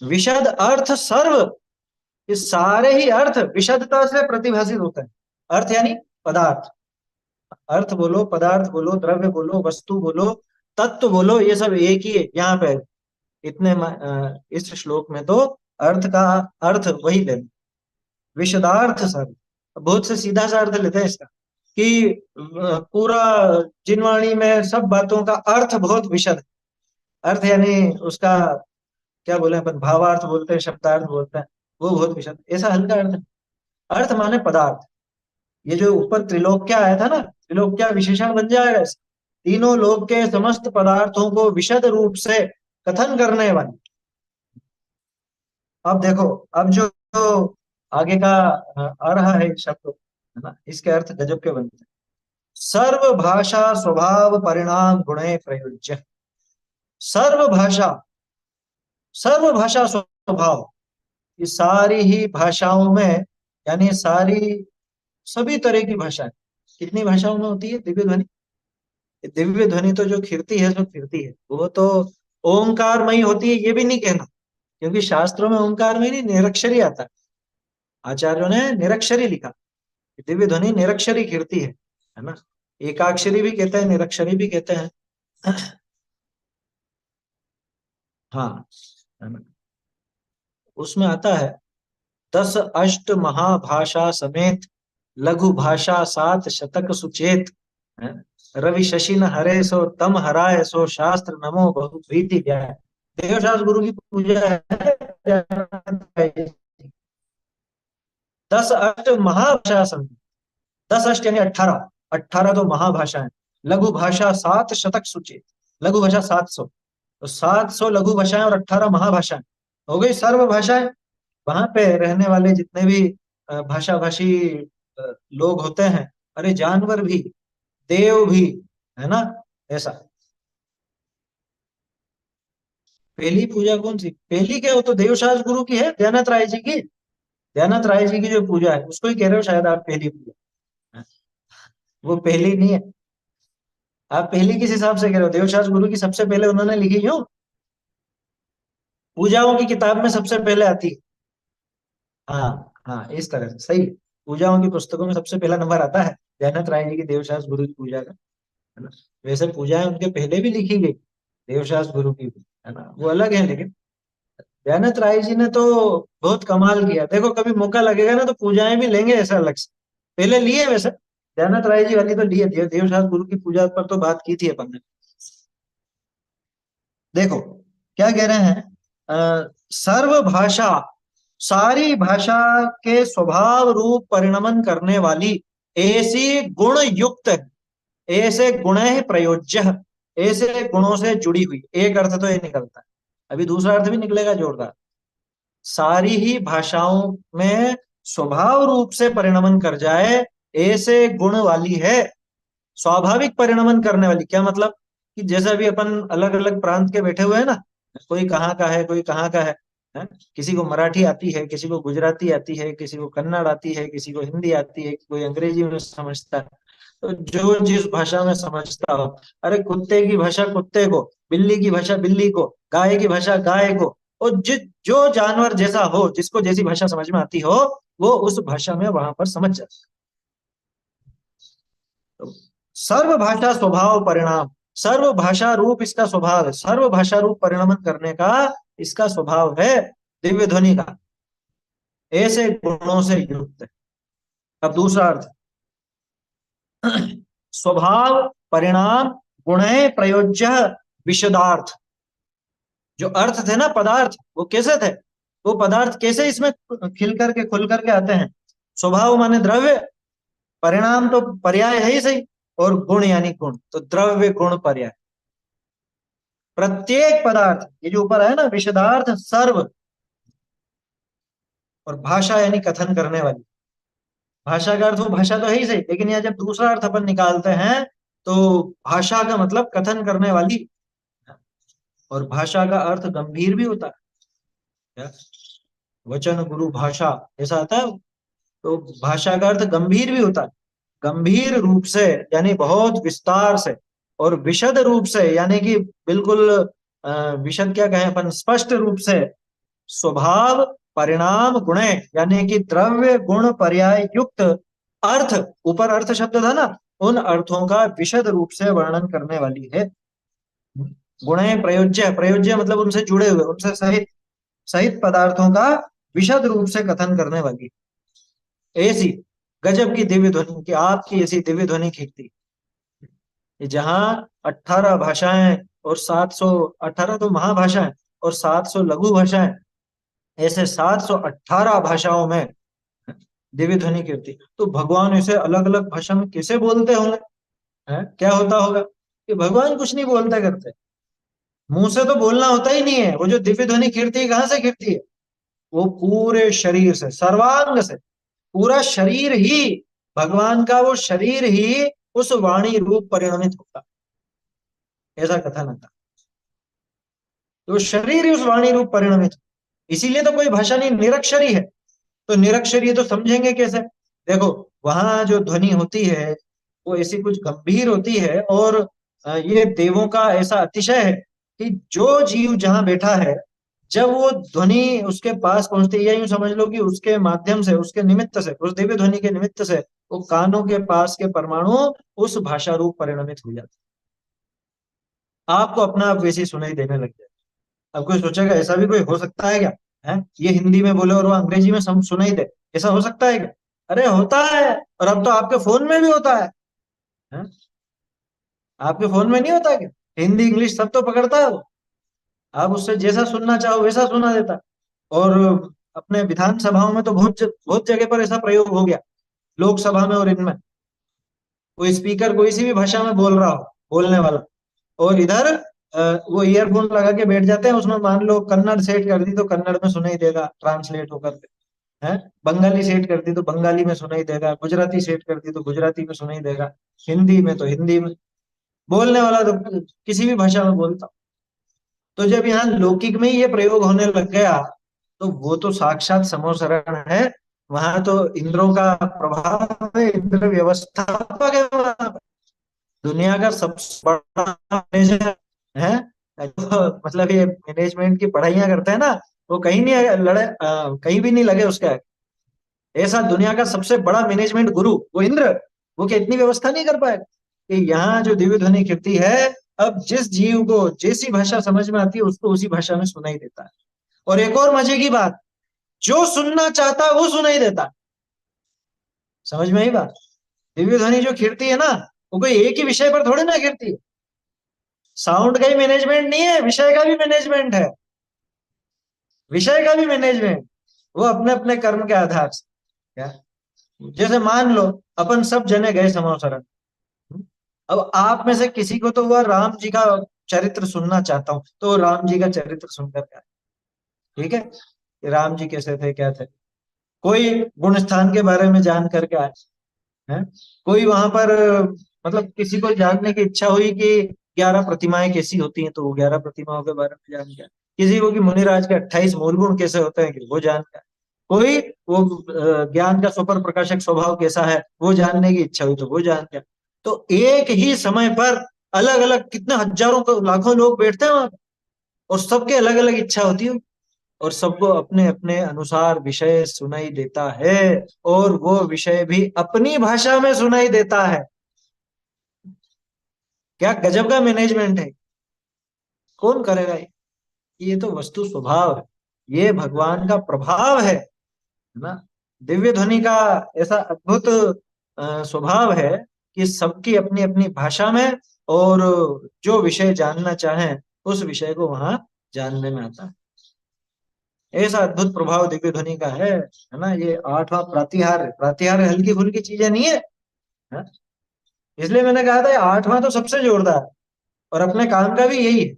[SPEAKER 1] विशद अर्थ सर्व, ये सारे ही अर्थ विशदता से प्रतिभाषित होते हैं। अर्थ यानी पदार्थ, अर्थ बोलो, पदार्थ बोलो, द्रव्य बोलो, वस्तु बोलो, तत्व बोलो, ये सब एक ही है यहाँ पे। इस श्लोक में तो अर्थ का अर्थ वही लेना, विशदार्थ सर्व। बहुत से सीधा सा अर्थ लेते हैं इसका कि पूरा जिनवाणी में सब बातों का अर्थ बहुत विशद है। अर्थ यानी उसका क्या बोले अपन, भावार्थ बोलते हैं, शब्दार्थ बोलते हैं, वो बहुत विशद, ऐसा हल्का अर्थ है। अर्थ माने पदार्थ। ये जो ऊपर त्रिलोक्या आया था ना, त्रिलोक्या विशेषण बन जाएगा इसका। तीनों लोक के समस्त पदार्थों को विशद रूप से कथन करने वाली। अब देखो, अब जो आगे का आ रहा है शब्द, है ना, इसके अर्थ गजब के बनते हैं। सर्व भाषा स्वभाव परिणाम गुणे प्रयोज्य। सर्व भाषा, सर्व भाषा स्वभाव, ये सारी ही भाषाओं में, यानी सारी सभी तरह की भाषाएं। कितनी भाषाओं में होती है दिव्य ध्वनि? दिव्य ध्वनि तो जो खिरती है सो खिरती है, वो तो ओंकारमयी होती है, ये भी नहीं कहना, क्योंकि शास्त्रों में ओंकारमयी नहीं, निरक्षरी आता है। आचार्यों ने निरक्षरी लिखा, दिव्य ध्वनि निरक्षरी खिरती है ना। एकाक्षरी भी कहते हैं, निरक्षरी भी कहते हैं। हाँ, है ना। उसमें आता है 10 अष्ट महाभाषा समेत लघु भाषा 7 शतक सुचेत, है? रवि शशिन हरे सो तम हराय सो शास्त्र नमो बहुप्रीति व्याय। देवशास्त्र गुरु की पूजा है। 10 अष्ट महाभाषा समेत, 10 अष्ट यानी 18, 18 तो महाभाषाएं, लघु भाषा 7 शतक सुचेत, लघु भाषा 700, तो 700 लघु भाषाएं और 18 महाभाषाएं हो गई सर्व भाषाएं। वहां पे रहने वाले जितने भी भाषा भाषी लोग होते हैं, अरे जानवर भी, देव भी, है ना, ऐसा। पहली पूजा कौन सी? पहली क्या, वो तो देवशास्त्र गुरु की है, दयानंद राय जी की। दयानंद राय जी की जो पूजा है उसको ही कह रहे हो शायद आप, पहली पूजा। वो पहली नहीं है, आप पहली किस हिसाब से कह रहे हो? देवशास्त्र गुरु की सबसे पहले उन्होंने लिखी क्यों? पूजाओं की किताब में सबसे पहले आती है। हाँ हाँ, इस तरह से सही। पूजाओं की पुस्तकों में सबसे पहला नंबर आता है दयानंद राय जी की देवशास्त्र गुरु की पूजा का, है ना। वैसे पूजाएं उनके पहले भी लिखी गई, देवशास्त्र गुरु की भी, है ना, वो अलग है। लेकिन दयानंद राय जी ने तो बहुत कमाल किया। देखो कभी मौका लगेगा ना तो पूजाएं भी लेंगे ऐसा अलग से। पहले लिए वैसे दयानंद राय जी वाली तो लिए, देवशास्त्र गुरु की पूजा पर तो बात की थी अपन ने। देखो क्या कह रहे हैं, सर्व भाषा, सारी भाषा के स्वभाव रूप परिणमन करने वाली, ऐसी गुण युक्त, ऐसे गुण है प्रयोज्य, ऐसे गुणों से जुड़ी हुई। एक अर्थ तो ये निकलता है, अभी दूसरा अर्थ भी निकलेगा जोरदार। सारी ही भाषाओं में स्वभाव रूप से परिणमन कर जाए, ऐसे गुण वाली है। स्वाभाविक परिणमन करने वाली क्या मतलब, कि जैसा भी अपन अलग अलग प्रांत के बैठे हुए हैं ना, कोई कहाँ का है, कोई कहाँ का है? किसी को मराठी आती है, किसी को गुजराती आती है, किसी को कन्नड़ आती है, किसी को हिंदी आती है, कोई अंग्रेजी में समझता है। तो जो जिस भाषा में समझता हो, अरे कुत्ते की भाषा कुत्ते को, बिल्ली की भाषा बिल्ली को, गाय की भाषा गाय को, और जो जानवर जैसा हो, जिसको जैसी भाषा समझ में आती हो, वो उस भाषा में वहां पर समझ जाता है। तो सर्व भाषा स्वभाव परिणाम, सर्व भाषा रूप इसका स्वभाव है, सर्व भाषा रूप परिणमन करने का इसका स्वभाव है दिव्य ध्वनि का, ऐसे गुणों से युक्त है। अब दूसरा अर्थ, स्वभाव परिणाम गुणे प्रयोज्य विशदार्थ। जो अर्थ थे ना पदार्थ, वो कैसे थे? वो पदार्थ कैसे इसमें खिल करके खुल करके आते हैं? स्वभाव माने द्रव्य, परिणाम तो पर्याय है ही सही, और गुण यानी गुण, तो द्रव्य गुण पर्याय। प्रत्येक पदार्थ, ये जो ऊपर है ना विशदार्थ सर्व, और भाषा यानी कथन करने वाली। भाषा का अर्थ वो भाषा तो है ही सही, लेकिन यहाँ जब दूसरा अर्थ अपन निकालते हैं तो भाषा का मतलब कथन करने वाली, और भाषा का अर्थ गंभीर भी होता है। वचन गुरु भाषा ऐसा आता है, तो भाषा का अर्थ गंभीर भी होता है। गंभीर रूप से यानी बहुत विस्तार से, और विशद रूप से यानी कि बिल्कुल विशद क्या कहें अपन, स्पष्ट रूप से स्वभाव परिणाम गुणे, यानी कि द्रव्य गुण पर्याय युक्त अर्थ, ऊपर अर्थ शब्द था ना, उन अर्थों का विशद रूप से वर्णन करने वाली है। गुणे प्रयोज्य, प्रयोज्य मतलब उनसे जुड़े हुए, उनसे सहित, सहित पदार्थों का विशद रूप से कथन करने वाली। ऐसी गजब की दिव्य ध्वनि, कि आपकी ऐसी दिव्य ध्वनि खींचती, जहां 18 भाषाएं और 718 तो महाभाषाएं और 700 लघु भाषाएं, ऐसे 718 भाषाओं में दिव्य ध्वनि कीर्ति। तो भगवान इसे अलग अलग भाषा में कैसे बोलते होंगे? क्या होता होगा कि भगवान कुछ नहीं बोलते करते, मुंह से तो बोलना होता ही नहीं है। वो जो दिव्य ध्वनि कीर्ति कहां से कीर्ति है? वो पूरे शरीर से, सर्वांग से, पूरा शरीर ही, भगवान का वो शरीर ही उस वाणी रूप परिणमित होता, ऐसा कथन आता। तो शरीर ही उस वाणी रूप परिणमित, इसीलिए तो कोई भाषा नहीं, निरक्षरी है। तो निरक्षरी तो समझेंगे कैसे? देखो वहां जो ध्वनि होती है वो ऐसी कुछ गंभीर होती है, और ये देवों का ऐसा अतिशय है कि जो जीव जहां बैठा है, जब वो ध्वनि उसके पास पहुंचती है, या यूं समझ लो कि उसके माध्यम से, उसके निमित्त से, उस दिव्य ध्वनि के निमित्त से वो कानों के पास के परमाणु उस भाषा रूप परिणमित हो जाते, आपको अपना आप वैसी सुनाई देने लग जाए। अब कोई सोचेगा ऐसा भी कोई हो सकता है क्या? है ये हिंदी में बोले और वो अंग्रेजी में सुनाई दे, ऐसा हो सकता है क्या? अरे होता है, और अब तो आपके फोन में भी होता है? आपके फोन में नहीं होता क्या? हिंदी इंग्लिश सब तो पकड़ता है वो, आप उससे जैसा सुनना चाहो वैसा सुना देता। और अपने विधानसभाओं में तो बहुत जगह पर ऐसा प्रयोग हो गया, लोकसभा में और इनमें, कोई स्पीकर कोई सी भी भाषा में बोल रहा हो, बोलने वाला, और इधर वो ईयरफोन लगा के बैठ जाते हैं, उसमें मान लो कन्नड़ सेट कर दी तो कन्नड़ में सुनाई देगा ट्रांसलेट होकर के, है बंगाली सेट कर दी तो बंगाली में सुनाई देगा, गुजराती सेट कर दी तो गुजराती में सुनाई देगा, हिंदी में तो हिंदी में, बोलने वाला तो किसी भी भाषा में बोलता। तो जब यहाँ लौकिक में ही ये प्रयोग होने लग गया, तो वो तो साक्षात समोसरण है, वहां तो इंद्रों का प्रभाव है, इंद्र व्यवस्थापक है वहां पर। दुनिया का सबसे बड़ा मैनेजर है, तो मतलब ये मैनेजमेंट की पढ़ाइयां करते हैं ना, वो कहीं नहीं लड़े, कहीं भी नहीं लगे उसके आगे। ऐसा दुनिया का सबसे बड़ा मैनेजमेंट गुरु वो इंद्र, वो क्या इतनी व्यवस्था नहीं कर पाएगा? कि यहाँ जो दिव्य ध्वनि कीर्ति है, अब जिस जीव को जैसी भाषा समझ में आती है उसको उसी भाषा में सुनाई देता है। और एक और मजे की बात, जो सुनना चाहता है वो सुनाई देता है। समझ में आई बात? दिव्य ध्वनि जो कीर्ति है ना, वो कोई एक ही विषय पर थोड़ी ना कीर्ति है, साउंड का ही मैनेजमेंट नहीं है, विषय का भी मैनेजमेंट है, विषय का भी मैनेजमेंट, वो अपने अपने कर्म के आधार से। क्या जैसे मान लो अपन सब जने गए समोसरण, अब आप में से किसी को तो वह राम जी का चरित्र सुनना चाहता हूं, तो राम जी का चरित्र सुनकर क्या, ठीक है, राम जी कैसे थे क्या थे, कोई गुण स्थान के बारे में जान करके आए, है कोई वहां पर, मतलब किसी को जानने की इच्छा हुई कि 11 प्रतिमाएं कैसी होती हैं, तो वो 11 प्रतिमाओं के बारे में जान गया। किसी को कि मुनिराज के 28 मूल गुण कैसे होते हैं, कि वो जान गया। कोई वो ज्ञान का सुपर प्रकाशक स्वभाव कैसा है वो जानने की इच्छा हुई, तो वो जान गया। तो एक ही समय पर अलग अलग कितने हजारों लाखों लोग बैठते हैं वहां, और सबके अलग अलग इच्छा होती है, और सबको अपने अपने अनुसार विषय सुनाई देता है, और वो विषय भी अपनी भाषा में सुनाई देता है। क्या गजब का मैनेजमेंट है, कौन करेगा ये तो वस्तु स्वभाव है, ये भगवान का प्रभाव है ना। दिव्य ध्वनि का ऐसा अद्भुत स्वभाव है कि सबकी अपनी अपनी भाषा में, और जो विषय जानना चाहें उस विषय को वहां जानने में आता है। ऐसा अद्भुत प्रभाव दिव्य ध्वनि का है ना। ये 8वां प्रातिहार, प्रातिहार हल्की फुल्की चीजें नहीं है, है? इसलिए मैंने कहा था 8वां तो सबसे जोरदार, और अपने काम का भी यही है,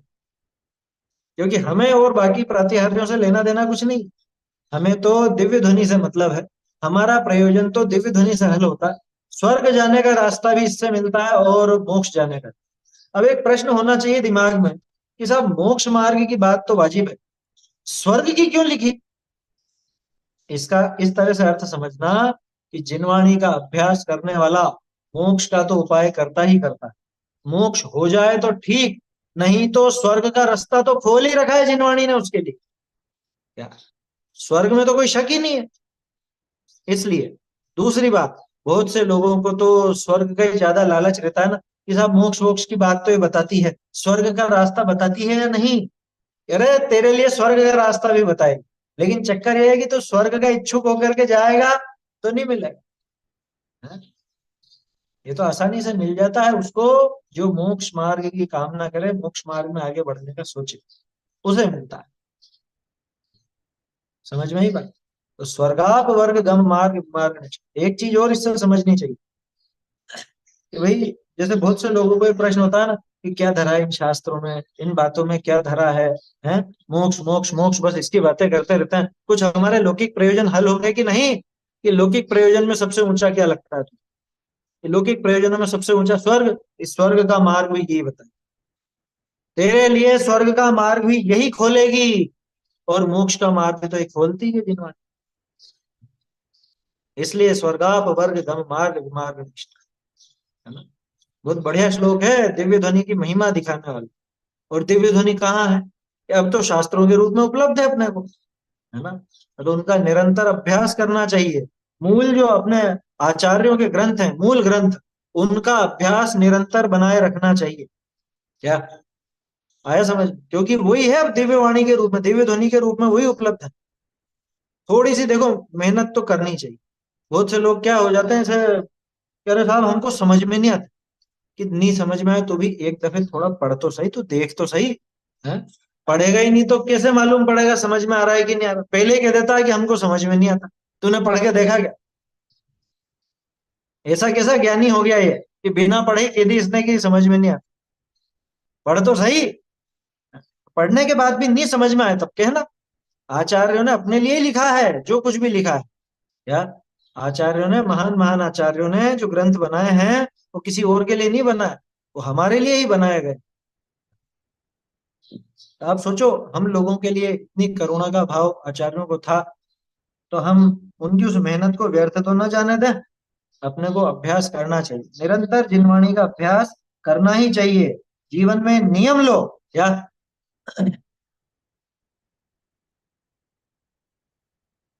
[SPEAKER 1] क्योंकि हमें और बाकी प्रातिहार्यों से लेना देना कुछ नहीं, हमें तो दिव्य ध्वनि से मतलब है, हमारा प्रयोजन तो दिव्य ध्वनि से हल होता है। स्वर्ग जाने का रास्ता भी इससे मिलता है, और मोक्ष जाने का। अब एक प्रश्न होना चाहिए दिमाग में कि साहब मोक्ष मार्ग की बात तो वाजिब है, स्वर्ग की क्यों लिखी? इसका इस तरह से अर्थ समझना कि जिनवाणी का अभ्यास करने वाला मोक्ष का तो उपाय करता ही करता है। मोक्ष हो जाए तो ठीक, नहीं तो स्वर्ग का रास्ता तो खोल ही रखा है जिनवाणी ने उसके लिए। क्या स्वर्ग में तो कोई शक ही नहीं है। इसलिए दूसरी बात, बहुत से लोगों को तो स्वर्ग का ही ज्यादा लालच रहता है ना, कि साहब मोक्ष वोक्ष की बात तो ये बताती है, स्वर्ग का रास्ता बताती है या नहीं? अरे तेरे लिए स्वर्ग का रास्ता भी बताएगी, लेकिन चक्कर ये है कि तो स्वर्ग का इच्छुक होकर के जाएगा तो नहीं मिलेगा। हाँ? ये तो आसानी से मिल जाता है उसको जो मोक्ष मार्ग की कामना करे, मोक्ष मार्ग में आगे बढ़ने का सोचे, उसे मिलता है। समझ में ही बात? तो स्वर्गाप वर्ग गम मार्ग मार्ग। एक चीज और इससे समझनी चाहिए कि भाई जैसे बहुत से लोगों को ये प्रश्न होता है ना कि क्या धरा है इन शास्त्रों में, इन बातों में क्या धरा है, हैं? मोक्ष मोक्ष मोक्ष, बस इसकी बातें करते रहते हैं, कुछ हमारे लौकिक प्रयोजन हल होंगे कि नहीं? कि लौकिक प्रयोजन में सबसे ऊंचा क्या लगता है तुझे? लौकिक प्रयोजनों में सबसे ऊंचा स्वर्ग, इस स्वर्ग का मार्ग भी यही बता, तेरे लिए स्वर्ग का मार्ग भी यही खोलेगी, और मोक्ष का मार्ग भी तो एक खोलती है जिनवानी। इसलिए स्वर्गाप वर्ग गम मार्ग मार्ग निष्ठा, है ना? बहुत बढ़िया श्लोक है दिव्य ध्वनि की महिमा दिखाने वाला। और दिव्य ध्वनि कहाँ है? कि अब तो शास्त्रों के रूप में उपलब्ध है अपने को, है ना? तो उनका निरंतर अभ्यास करना चाहिए। मूल जो अपने आचार्यों के ग्रंथ हैं, मूल ग्रंथ, उनका अभ्यास निरंतर बनाए रखना चाहिए। क्या आया समझ? क्योंकि वही है अब दिव्य वाणी के रूप में, दिव्य ध्वनि के रूप में वही उपलब्ध है। थोड़ी सी देखो मेहनत तो करनी चाहिए। बहुत से लोग क्या हो जाते हैं, ऐसे कह रहे साहब हमको समझ में नहीं आता, कि नहीं समझ में आए तो भी एक दफे थोड़ा पढ़ तो सही, तो देख तो सही है। पढ़ेगा ही नहीं तो कैसे मालूम पड़ेगा समझ में आ रहा है कि नहीं आ रहा? पहले ही कह देता है कि हमको समझ में नहीं आता, तूने पढ़ के देखा क्या? ऐसा कैसा ज्ञानी हो गया ये कि बिना पढ़े कह दी इसने कि समझ में नहीं आता? पढ़ तो सही, पढ़ने के बाद भी नहीं समझ में आए तब कहना। आचार्यों ने अपने लिए ही लिखा है जो कुछ भी लिखा है। क्या आचार्यों ने, महान महान आचार्यों ने जो ग्रंथ बनाए हैं वो किसी और के लिए नहीं बनाए, वो हमारे लिए ही बनाए गए। तो आप सोचो हम लोगों के लिए इतनी करुणा का भाव आचार्यों को था, तो हम उनकी उस मेहनत को व्यर्थ तो न जाने दें। अपने को अभ्यास करना चाहिए, निरंतर जिनवाणी का अभ्यास करना ही चाहिए। जीवन में नियम लो। क्या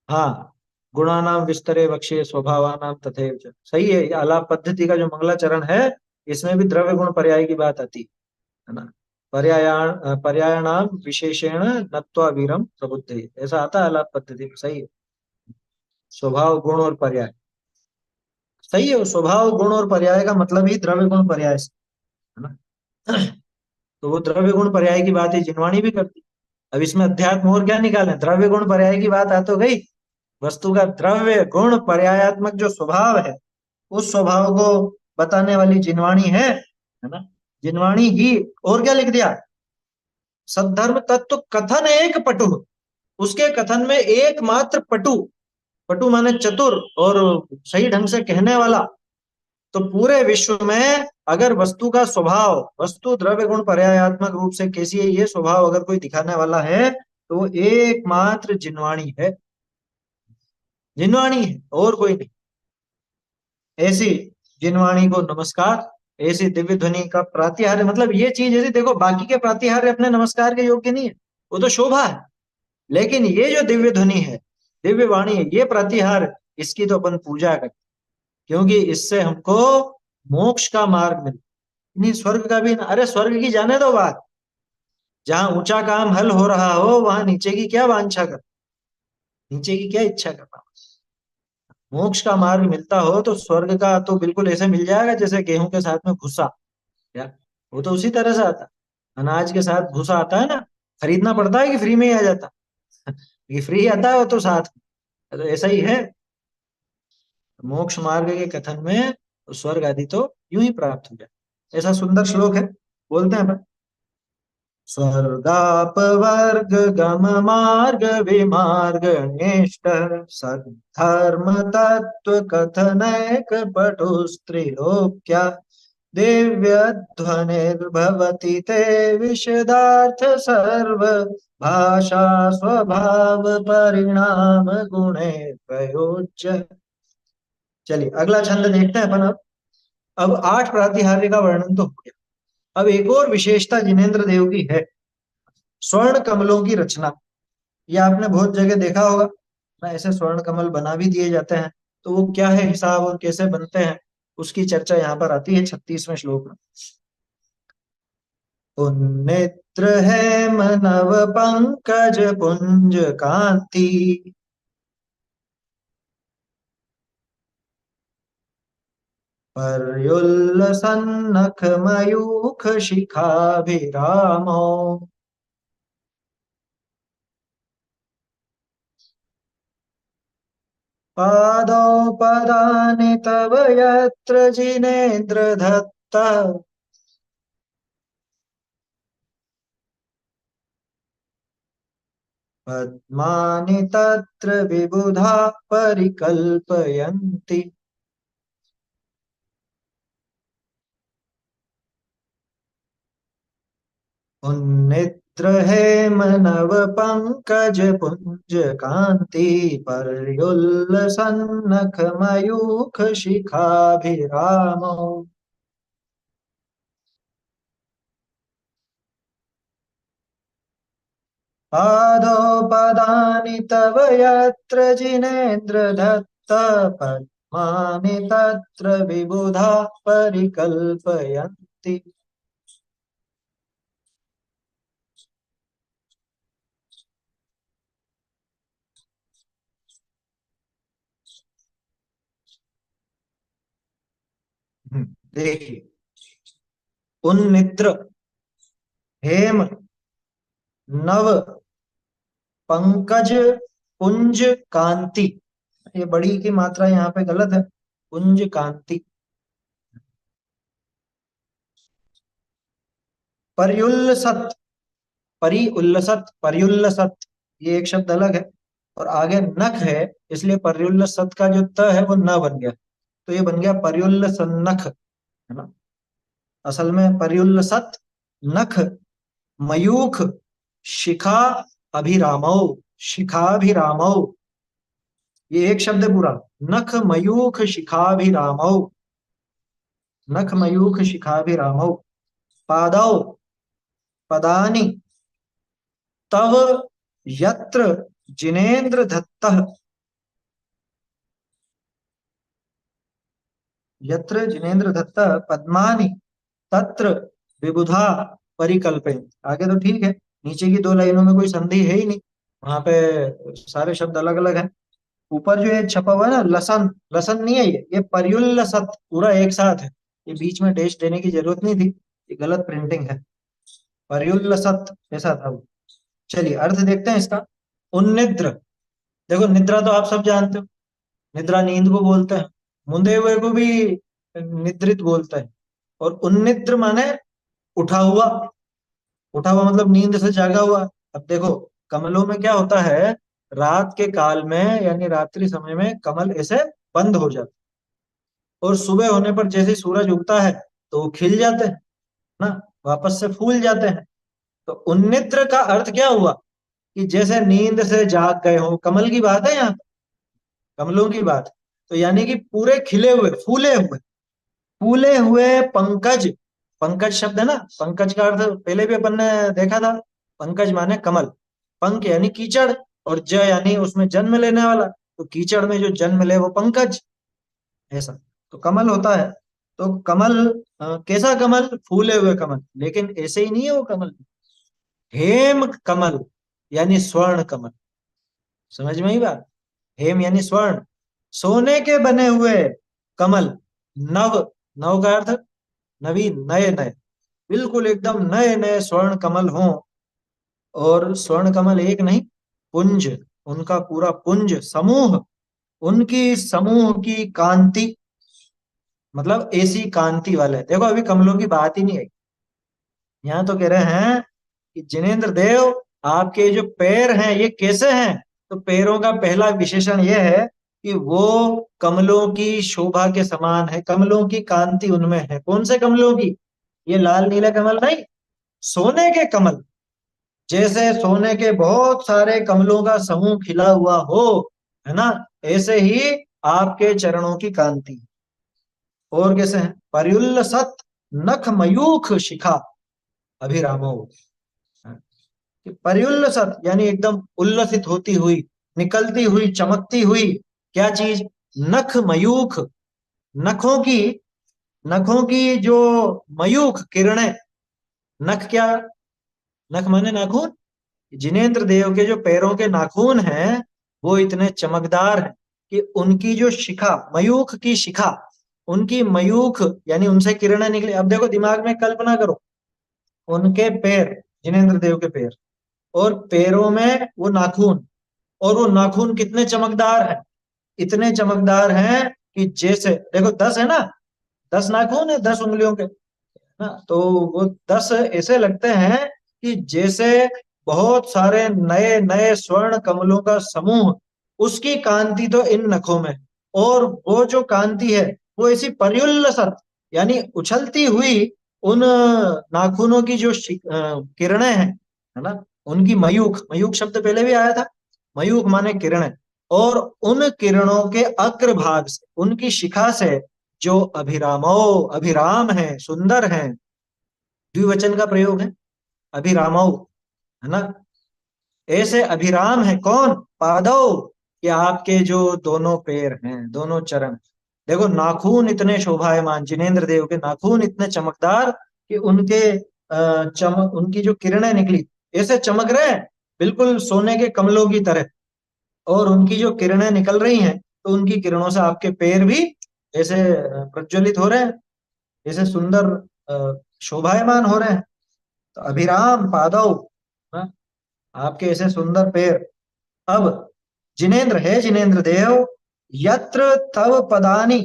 [SPEAKER 1] हाँ, गुणानाम विस्तरे बक्षे स्वभावानाम तथैव च। सही है, ये आलाप पद्धति का जो मंगलाचरण है, इसमें भी द्रव्य गुण पर्याय की बात आती है ना? पर्यायाणाम विशेषेण नत्वा वीरम प्रबुद्धे, ऐसा आता है आलाप पद्धति में। सही है, स्वभाव गुण और पर्याय। सही है, स्वभाव गुण और पर्याय का मतलब ही द्रव्य गुण पर्याय से, है ना? तो वो द्रव्य गुण पर्याय की बात ही जिनवाणी भी करती। अब इसमें अध्यात्म और क्या निकालें? द्रव्य गुण पर्याय की बात आ तो गई, वस्तु का द्रव्य गुण पर्यायात्मक जो स्वभाव है, उस स्वभाव को बताने वाली जिनवाणी है ना? जिनवाणी ही। और क्या लिख दिया? सद्धर्म तत्व कथन एक पटु, उसके कथन में एकमात्र पटु, पटु माने चतुर और सही ढंग से कहने वाला। तो पूरे विश्व में अगर वस्तु का स्वभाव, वस्तु द्रव्य गुण पर्यायात्मक रूप से कैसी है, ये स्वभाव अगर कोई दिखाने वाला है तो वो एकमात्र जिनवाणी है। जिनवाणी है और कोई नहीं। ऐसी जिनवाणी को नमस्कार, ऐसी दिव्य ध्वनि का प्रातिहार्य, मतलब ये चीज ऐसी देखो, बाकी के प्रातिहार्य अपने नमस्कार के योग्य नहीं है, वो तो शोभा है। लेकिन ये जो दिव्य ध्वनि है, दिव्य वाणी है, ये प्रतिहार, इसकी तो अपन पूजा करते, क्योंकि इससे हमको मोक्ष का मार्ग मिले, नहीं स्वर्ग का भी। अरे स्वर्ग की जाने दो बात, जहां ऊंचा काम हल हो रहा हो वहां नीचे की क्या वांछा कर, नीचे की क्या इच्छा करना। मोक्ष का मार्ग मिलता हो तो स्वर्ग का तो बिल्कुल ऐसे मिल जाएगा जैसे गेहूं के साथ में भूसा। क्या वो तो उसी तरह से आता, अनाज के साथ भूसा आता है ना, खरीदना पड़ता है कि फ्री में ही आ जाता? ये फ्री आता है वो तो साथ में। तो ऐसा ही है, मोक्ष मार्ग के कथन में स्वर्ग आदि तो यूं ही प्राप्त हो जाए। ऐसा सुंदर श्लोक है, बोलते हैं अपन। स्वर्गाप वर्ग गम मार्ग विमार्ग निष्ठ सद्धर्म तत्व कथनैक पटुस्त्रिलोक्या दिव्य ध्वनिर्भवति ते विशदार्थ सर्व भाषा स्वभाव परिणाम गुणे प्रयोज्य। चलिए अगला छंद देखते हैं अपन। अब 8 प्रातिहार्य का वर्णन तो हो गया। अब एक और विशेषता जिनेन्द्र देव की है, स्वर्ण कमलों की रचना। ये आपने बहुत जगह देखा होगा ना, ऐसे स्वर्ण कमल बना भी दिए जाते हैं। तो वो क्या है हिसाब और कैसे बनते हैं, उसकी चर्चा यहाँ पर आती है 36वें श्लोक में। पुण्यत्र है मनव पंकज पुंज कांति, पर्युल्लसन्नख मयूख शिखाभिरामो, पादौ पदानि तव यत्र जिनेन्द्र दत्तः, पद्मानि तत्र विबुधा परिकल्पयन्ति। उन्निद्र है मनव पंकज पुंज कांति, पर्युल्लसन्नख मयूख शिखाभिरामो। पादौ पदानि तव यत्र जिनेन्द्र दत्त, पद्मानि तत्र विबुधा परिकल्पयन्ति। देखिए, उन्निद्र, हेम, नव, पंकज, पुंज कांति। ये बड़ी की मात्रा यहाँ पे गलत है, पुंज कांति। पर्युल्लसत, परि उल्लसत, पर्युल्लसत, ये एक शब्द अलग है। और आगे नख है, इसलिए पर्युल्लसत का जो त है वो न बन गया, तो ये बन गया पर्युल्लसन्नख, है ना। असल में पर्युल्लसत नख मयूख शिखा अभिरामौ, शिखाभिरामौ, ये एक शब्द है पूरा। नख मयूख शिखाभिरामौ, नख मयूख शिखाभिरामौ। पादौ पदानि तव यत्र जिनेन्द्र दत्तः, यत्र जिनेन्द्र दत्तः पद्मानि तत्र विबुधा परिकल्पयन्ति। आगे तो ठीक है, नीचे की दो लाइनों में कोई संधि है ही नहीं, वहां पे सारे शब्द अलग अलग हैं। ऊपर जो ये छपा हुआ है ना लसन, लसन नहीं है ये पर्युल्लसत पूरा एक साथ है, ये बीच में डैश देने की जरूरत नहीं थी, ये गलत प्रिंटिंग है, पर्युल्लसत ऐसा था वो। चलिए अर्थ देखते हैं इसका। उन्निद्र, देखो निद्रा तो आप सब जानते हो, निद्रा नींद को बोलते हैं, मुंदे हुए को भी निद्रित बोलते हैं। और उन्निद्र माने उठा हुआ, उठा हुआ मतलब नींद से जागा हुआ। अब देखो कमलों में क्या होता है, रात के काल में यानी रात्रि समय में कमल ऐसे बंद हो जाते, और सुबह होने पर जैसे ही सूरज उगता है तो वो खिल जाते हैं ना, वापस से फूल जाते हैं। तो उन्निद्र का अर्थ क्या हुआ कि जैसे नींद से जाग गए हो, कमल की बात है यहाँ पे, कमलों की बात। तो यानी कि पूरे खिले हुए, फूले हुए, फूले हुए पंकज, पंकज शब्द है ना, पंकज का अर्थ पहले भी अपन ने देखा था, पंकज माने कमल, पंक यानी कीचड़, और ज यानी उसमें जन्म लेने वाला, तो कीचड़ में जो जन्म ले वो पंकज, ऐसा तो कमल होता है। तो कमल कैसा कमल, फूले हुए कमल, लेकिन ऐसे ही नहीं है वो कमल, हेम कमल यानी स्वर्ण कमल, समझ में ही बात। हेम यानी स्वर्ण, सोने के बने हुए कमल। नव, नव का अर्थ नवीन, नए नए, बिल्कुल एकदम नए नए स्वर्ण कमल हों। और स्वर्ण कमल एक नहीं, पुंज, उनका पूरा पुंज, समूह, उनकी समूह की कांति, मतलब ऐसी कांति वाले। देखो अभी कमलों की बात ही नहीं आई, यहाँ तो कह रहे हैं कि जिनेन्द्र देव आपके जो पैर हैं ये कैसे हैं। तो पैरों का पहला विशेषण यह है कि वो कमलों की शोभा के समान है, कमलों की कांति उनमें है। कौन से कमलों की, ये लाल नीले कमल नहीं, सोने के कमल, जैसे सोने के बहुत सारे कमलों का समूह खिला हुआ हो, है ना, ऐसे ही आपके चरणों की कांति। और कैसे हैं, पर्युल्लसत नख मयूख शिखा अभिरामो, कि पर्युल्लसत यानी एकदम उल्लसित होती हुई, निकलती हुई, चमकती हुई क्या चीज? नख मयूख, नखों की, नखों की जो मयूख किरणें। नख क्या? नख माने नाखून। जिनेंद्र देव के जो पैरों के नाखून हैं वो इतने चमकदार हैं कि उनकी जो शिखा, मयूख की शिखा, उनकी मयूख यानी उनसे किरणें निकली। अब देखो दिमाग में कल्पना करो, उनके पैर, जिनेंद्र देव के पैर, और पैरों में वो नाखून, और वो नाखून कितने चमकदार हैं, इतने चमकदार हैं कि जैसे देखो 10 है ना, 10 नाखून है 10 उंगलियों के ना, तो वो 10 ऐसे लगते हैं कि जैसे बहुत सारे नए नए स्वर्ण कमलों का समूह। उसकी कांति तो इन नखों में, और वो जो कांति है वो ऐसी पर्युल्लसत यानी उछलती हुई उन नाखूनों की जो किरणें हैं, है ना, उनकी मयूख, मयूख शब्द पहले भी आया था, मयूख माने किरणें, और उन किरणों के अग्रभाग से, उनकी शिखा से जो अभिरामो, अभिराम है, सुंदर है, द्विवचन का प्रयोग है, अभिरामो, है ना, ऐसे अभिराम है कौन? पादव, कि आपके जो दोनों पैर हैं, दोनों चरण। देखो नाखून इतने शोभायमान, जिनेंद्र देव के नाखून इतने चमकदार कि उनके उनकी जो किरणें निकली ऐसे चमक रहे हैं बिल्कुल सोने के कमलों की तरह, और उनकी जो किरणें निकल रही हैं तो उनकी किरणों से आपके पैर भी ऐसे प्रज्वलित हो रहे हैं, ऐसे सुंदर शोभायमान हो रहे हैं। तो अभिराम पादव, हाँ, आपके ऐसे सुंदर पैर। अब जिनेंद्र है, जिनेंद्र देव, यत्र तव पदानी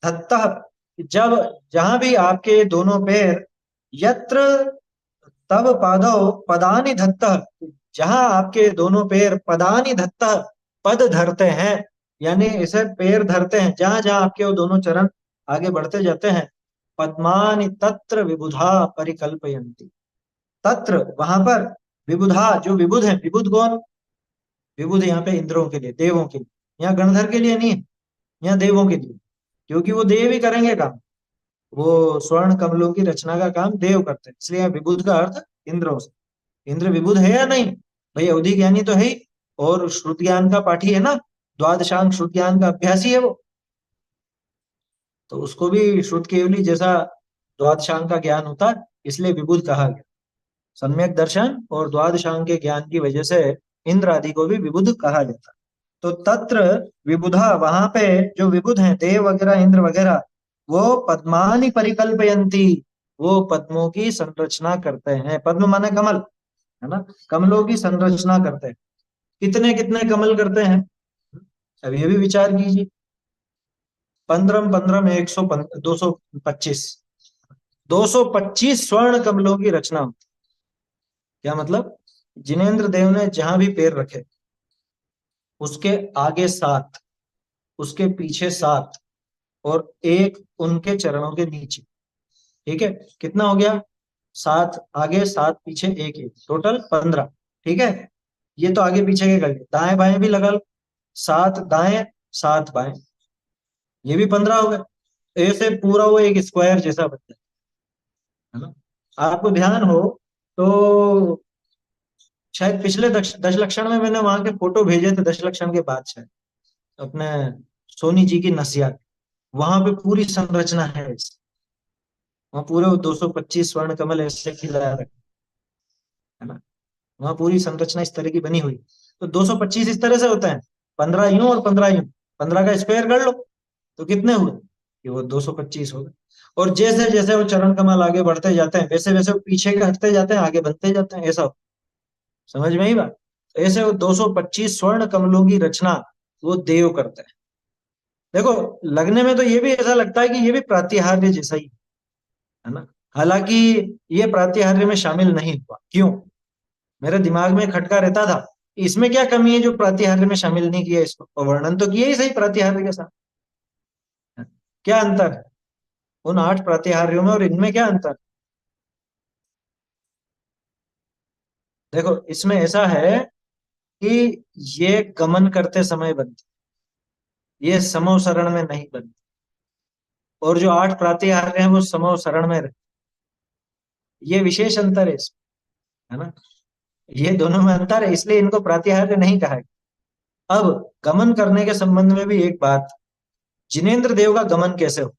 [SPEAKER 1] धत्तः, जब, जहां भी आपके दोनों पैर, यत्र तव पादौ पदानी धत्तः, जहां आपके दोनों पैर पदानी धत्तः, पद धरते हैं, यानी इसे पैर धरते हैं, जहां जहां आपके वो दोनों चरण आगे बढ़ते जाते हैं, पद्मानि तत्र विबुधा परिकल्पयन्ति, तत्र वहां पर, विबुधा जो विबुध है, विबुध कौन? विबुध यहाँ पे इंद्रों के लिए, देवों के लिए, यहाँ गणधर के लिए नहीं है, यहाँ देवों के लिए, क्योंकि वो देव ही करेंगे काम, वो स्वर्ण कमलों की रचना का काम देव करते हैं, इसलिए यहाँ विबुध का अर्थ इंद्रों से। इंद्र विबुध है या नहीं? भाई अवधि ज्ञानी तो है ही, और श्रुत ज्ञान का पाठी है ना, द्वादशांग श्रुत ज्ञान का अभ्यासी है वो, तो उसको भी श्रुत केवली जैसा द्वादशांग का ज्ञान होता है, इसलिए विबुध कहा गया। सम्यक दर्शन और द्वादशांग के ज्ञान की वजह से इंद्र आदि को भी विबुध कहा जाता है। तो तत्र विबुधा, वहां पे जो विबुध हैं, देव वगैरह, इंद्र वगैरह, वो पद्मानि परिकल्पयन्ति, वो पद्मों की संरचना करते हैं। पद्म माने कमल, है ना, कमलों की संरचना करते हैं। कितने कितने कमल करते हैं, अब ये भी विचार कीजिए। 15 15 100 225, 225 स्वर्ण कमलों की रचना होती। क्या मतलब? जिनेंद्र देव ने जहां भी पैर रखे उसके आगे 7, उसके पीछे 7, और एक उनके चरणों के नीचे, ठीक है, कितना हो गया? 7 आगे 7 पीछे, एक एक, टोटल 15, ठीक है। ये तो आगे पीछे के कर लिए, दाएं बाएं भी लगा लो, 7 दाएं 7 बाएं, ये भी 15 हो गए। ऐसे पूरा वो एक स्क्वायर जैसा बनता है ना। आपको ध्यान हो तो शायद पिछले दश लक्षण में मैंने वहां के फोटो भेजे थे, दश लक्षण के बाद शायद, अपने सोनी जी की नसिया, वहां पे पूरी संरचना है वहां पूरे 225 स्वर्ण कमल ऐसे खिला रखे, है ना, वहां पूरी संरचना इस तरह की बनी हुई। तो 225 इस तरह से होता है, 15 यूं और 15 यूं, 15 का स्क्वायर कर लो तो कितने हुए? कि वो 225 हो गए। और जैसे जैसे वो चरण कमल आगे बढ़ते जाते हैं वैसे वैसे वो पीछे के हटते जाते हैं, आगे बनते जाते हैं, ऐसा समझ में ही बात। तो ऐसे वो 225 स्वर्ण कमलों की रचना वो देव करते हैं। देखो लगने में तो ये भी ऐसा लगता है कि ये भी प्रातिहार्य जैसा ही है ना, हालांकि ये प्रातिहार्य में शामिल नहीं हुआ। क्यों? मेरे दिमाग में खटका रहता था कि इसमें क्या कमी है जो प्रातिहार्य में शामिल नहीं किया इसको, और वर्णन तो किया ही सही प्रातिहार्य के साथ। क्या अंतर है उन 8 प्रातिहार्यों में और इनमें, क्या अंतर? देखो इसमें ऐसा है कि ये गमन करते समय बनती, ये समो शरण में नहीं बनती, और जो 8 प्रातिहार्य हैं वो समो शरण में रहते, ये विशेष अंतर है इसमें, है ना। ये दोनों में अंतर है, इसलिए इनको प्रातिहार्य नहीं कहा गया। अब गमन करने के संबंध में भी एक बात, जिनेंद्र देव का गमन कैसे हो?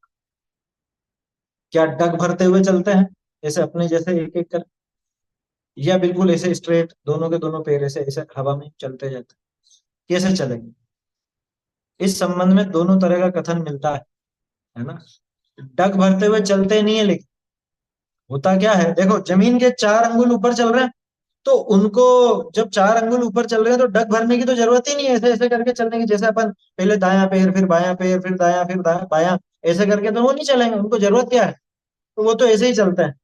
[SPEAKER 1] क्या डग भरते हुए चलते हैं ऐसे अपने जैसे एक एक कर, या बिल्कुल ऐसे स्ट्रेट दोनों के दोनों पैर ऐसे ऐसे हवा में चलते जाते हैं? कैसे चलेंगे? इस संबंध में दोनों तरह का कथन मिलता है ना। डग भरते हुए चलते नहीं है, लेकिन होता क्या है, देखो जमीन के 4 अंगुल ऊपर चल रहे हैं, तो उनको जब 4 अंगुल ऊपर चल रहे हैं तो डग भरने की तो जरूरत ही नहीं है, ऐसे ऐसे करके चलने की। जैसे अपन पहले दायां पैर फिर बायां पैर फिर दायां फिर बायां, ऐसे करके तो वो नहीं चलेंगे, उनको जरूरत क्या है, तो वो तो ऐसे ही चलते हैं।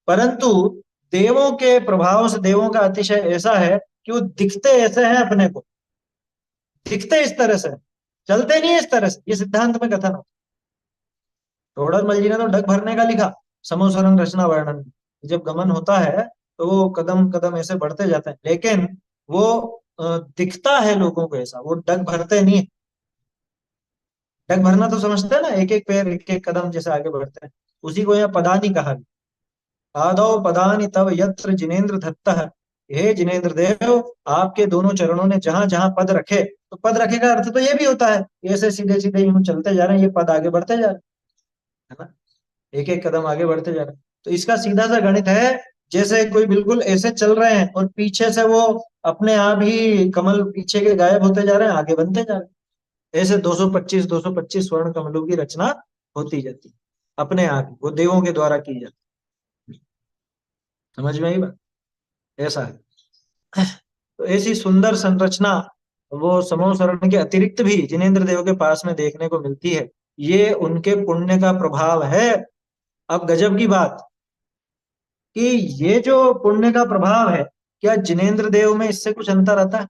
[SPEAKER 1] परंतु देवों के प्रभाव से, देवों का अतिशय ऐसा है कि वो दिखते ऐसे हैं अपने को, दिखते इस तरह से, चलते नहीं है इस तरह से। ये सिद्धांत में कथन हो। टोडरमल जी ने तो डग भरने का लिखा समोसरण रचना वर्णन में। जब गमन होता है तो वो कदम कदम ऐसे बढ़ते जाते हैं, लेकिन वो दिखता है लोगों को ऐसा, वो डग भरते नहीं है। डग भरना तो समझते हैं ना, एक एक पैर एक एक कदम जैसे आगे बढ़ते हैं, उसी को यहाँ पदानी कहा गया। आदौ पदानि तव यत्र जिनेन्द्र दत्तः। हे जिनेन्द्र देव, आपके दोनों चरणों ने जहां जहां पद रखे, तो पद रखे का अर्थ तो ये भी होता है, ऐसे सीधे सीधे यूं चलते जा रहे हैं, ये पद आगे बढ़ते जा रहे हैं, है ना, एक एक कदम आगे बढ़ते जा रहे हैं। तो इसका सीधा सा गणित है, जैसे कोई बिल्कुल ऐसे चल रहे हैं और पीछे से वो अपने आप ही कमल पीछे के गायब होते जा रहे हैं, आगे बनते जा रहे हैं। ऐसे 225 स्वर्ण कमलों की रचना होती जाती है अपने आप ही, वो देवों के द्वारा की जाती है। समझ में आई बात? ऐसा है। तो ऐसी सुंदर संरचना वो समूह शरण के अतिरिक्त भी जिनेन्द्र देव के पास में देखने को मिलती है। ये उनके पुण्य का प्रभाव है। अब गजब की बात कि ये जो पुण्य का प्रभाव है, क्या जिनेन्द्र देव में इससे कुछ अंतर आता है?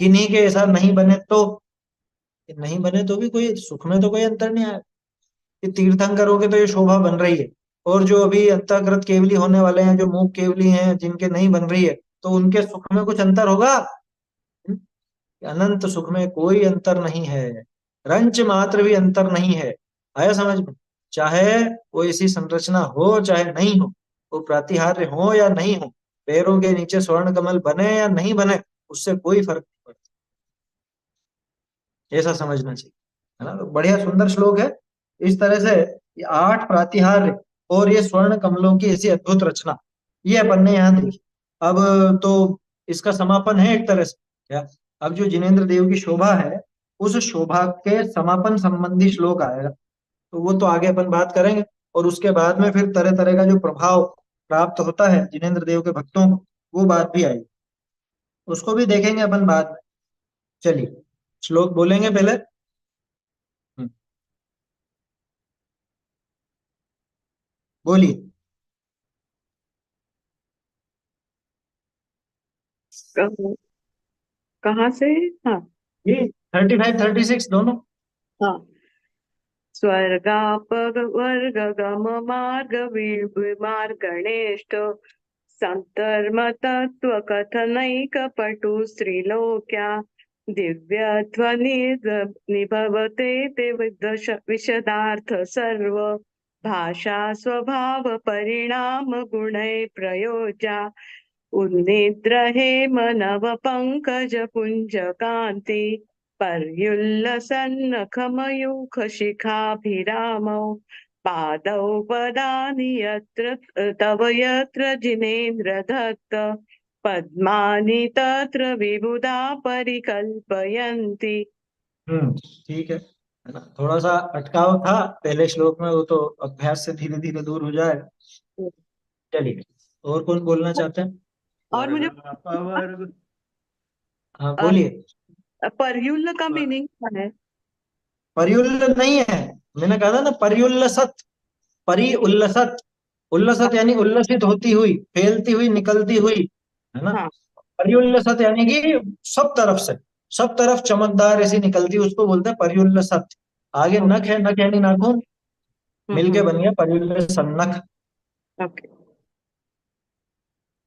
[SPEAKER 1] किन्हीं के ऐसा नहीं बने तो, नहीं बने तो भी कोई सुख में तो कोई अंतर नहीं आया कि तीर्थंकरों के तो ये शोभा बन रही है, और जो अभी अंतःकृत केवली होने वाले हैं, जो मूक केवली हैं, जिनके नहीं बन रही है, तो उनके सुख में कुछ अंतर होगा? हम्म? अनंत सुख में कोई अंतर नहीं है, रंच मात्र भी अंतर नहीं है। आया समझ में? चाहे वो ऐसी संरचना हो चाहे नहीं हो, वो प्रातिहार्य हो या नहीं हो, पैरों के नीचे स्वर्ण कमल बने या नहीं बने, उससे कोई फर्क नहीं पड़ता। ऐसा समझना चाहिए, है ना। तो बढ़िया सुंदर श्लोक है। इस तरह से ये 8 प्रातिहार्य और ये स्वर्ण कमलों की ऐसी अद्भुत रचना, ये अपन ने यहाँ देखी। अब तो इसका समापन है एक तरह से, क्या? अब जो जिनेन्द्र देव की शोभा है, उस शोभा के समापन संबंधी श्लोक आएगा, तो वो तो आगे अपन बात करेंगे। और उसके बाद में फिर तरह तरह का जो प्रभाव प्राप्त होता है जिनेन्द्र देव के भक्तों को, वो बात भी आएगी, उसको भी देखेंगे अपन बाद में। चलिए श्लोक बोलेंगे पहले। बोलिए।
[SPEAKER 4] कहाँ कहाँ से? हाँ
[SPEAKER 1] ये 35 36 दोनों।
[SPEAKER 4] हाँ। स्वर्गापवर्ग गम मार्ग विमार्गणेष्ट संतर्म तत्व कथनैक पटु स्त्रीलोक्या दिव्यध्वनि निभवते ते विशदार्थ सर्व भाषा स्वभाव परिणाम गुणै प्रयोज्या उन्निद्र हेम नव पंकज पुंज कांति पर्युल्लसन्नखमयूख शिखाभिरामौ पादौ पदानि यत्र तव यत्र जिनेन्द्र दत्त पद्मानि तत्र विबुधा परिकल्पयन्ति।
[SPEAKER 1] ठीक है ना। थोड़ा सा अटकाव था पहले श्लोक में, वो तो अभ्यास से धीरे धीरे दूर हो जाएगा। चलिए, और कौन बोलना चाहते हैं?
[SPEAKER 4] और मुझे
[SPEAKER 6] वर्ग
[SPEAKER 1] हाँ बोलिए।
[SPEAKER 4] पर्युल्ल का मीनिंग क्या है?
[SPEAKER 1] परिउल्ल नहीं है, मैंने कहा था ना परिउल्लसत, परि उल्लसत। उल्लसत यानी उल्लसित होती हुई, फैलती हुई, निकलती हुई, है ना।
[SPEAKER 4] हाँ।
[SPEAKER 1] परिउल्लसत यानी कि सब तरफ से, सब तरफ चमकदार ऐसी निकलती, उसको बोलते हैं परिउल्लसत। आगे नख है, नख यानी नाखून, मिलके बन गया परिउल्लसन्नख।
[SPEAKER 4] ओके।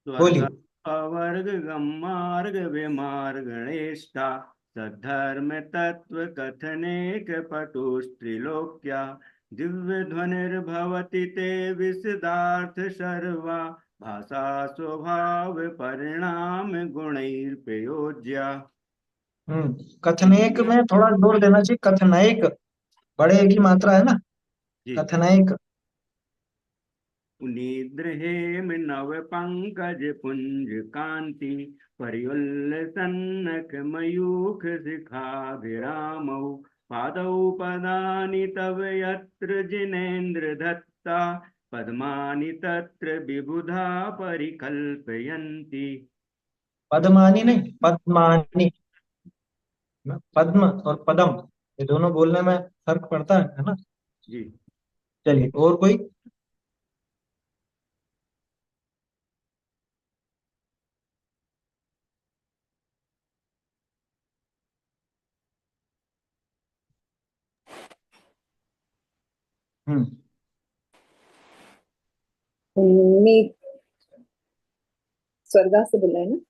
[SPEAKER 1] बोलिए।
[SPEAKER 6] स्वर्ग अवर्ग गमार्ग विमार्गणेष्ठा सद्धर्म तत्व कथनेक पटुस्त्रिलोक्या दिव्य ध्वनिर्भवति ते विशदार्थ सर्वा भाषा स्वभाव परिणाम गुणैर्प्रयोज्या।
[SPEAKER 1] कथनेक में थोड़ा जोर देना चाहिए, कथनैक, बड़े की मात्रा है ना,
[SPEAKER 6] जी।
[SPEAKER 1] कथनैक।
[SPEAKER 6] उन्निद्रहेम नव पंकज पुंज कांति पर्युल्लसन्नक मयूख शिखाभिरामौ पादौ पदानि तव यत्र जिनेन्द्र दत्ता पद्मानि तत्र विबुधा परिकल्पयन्ति।
[SPEAKER 1] पद्मानी नहीं, पद्मानी। पद्म और पदम, ये दोनों बोलने में फर्क पड़ता है ना।
[SPEAKER 6] जी।
[SPEAKER 1] चलिए, और कोई? हम्म
[SPEAKER 5] उम्मीद स्वर्गा से बोला है ना।
[SPEAKER 1] जी।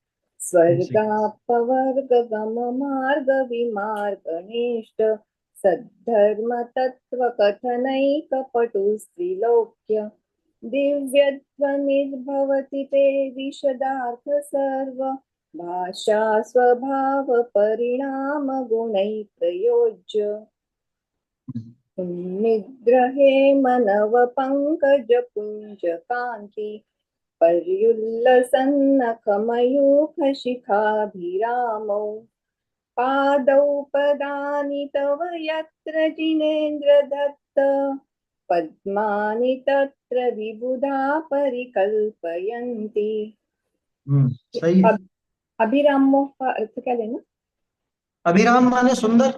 [SPEAKER 5] स्वर्गापवर्ग गम मार्ग विमार्ग निष्ठ सद्धर्म तत्व कथनैक पटु स्त्रीलोक्य दिव्यध्वनिर्भवति ते विशदार्थ सर्व भाषा स्वभाव परिणाम गुणै प्रयोज्य निग्रहे मनव पंकज पुंज कांति पर्युल्लसन्नखमयूख शिखाभिरामौ पादौ पदानि तव यत्र जिनेन्द्र दत्त पद्मानि तत्र विबुधा परिकल्पयन्ति।
[SPEAKER 1] सही है।
[SPEAKER 5] अभिरामों का अर्थ क्या लेना?
[SPEAKER 1] अभिराम माने सुंदर,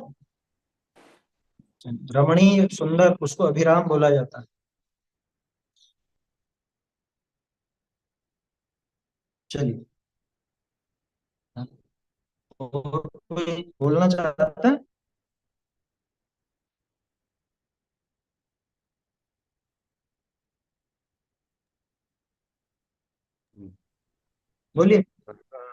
[SPEAKER 1] रमणीय, सुंदर, उसको अभिराम बोला जाता है। चलिए, और कोई बोलना चाहता है? बोलिए।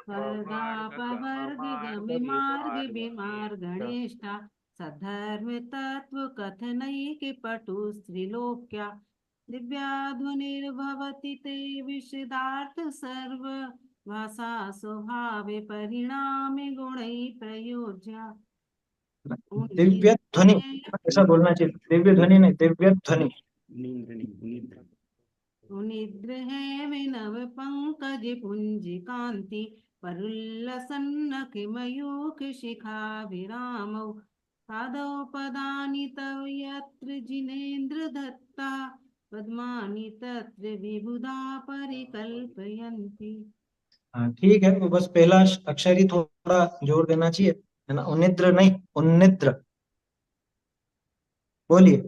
[SPEAKER 7] स्वर्गापवर्ग गमिमार्ग विमार्गणेष्ठा सद्धर्म तत्व कथनैक पटु स्त्रीलोक्या दिव्याध्वनिर्भवति ते विशदार्थ सर्व भाषा स्वभावे परिणामे गुणै प्रयोज्या
[SPEAKER 1] दिव्य ध्वनि ऐसा बोलना चाहिए, दिव्य ध्वनि नहीं, दिव्य ध्वनि।
[SPEAKER 7] उनिद्रहे विनव पंकज पुंज कांति परुल्लसन्नख मयूख शिखा विरामौ पादौ पदानि तव यत्र जिनेन्द्र दत्ता पद्मानि तत्र विबुधा परिकल्पयन्ति।
[SPEAKER 1] हाँ ठीक है, वो बस पहला अक्षर ही थोड़ा जोर देना चाहिए, है ना। उन्निद्र नहीं, उन्निद्र बोलिए।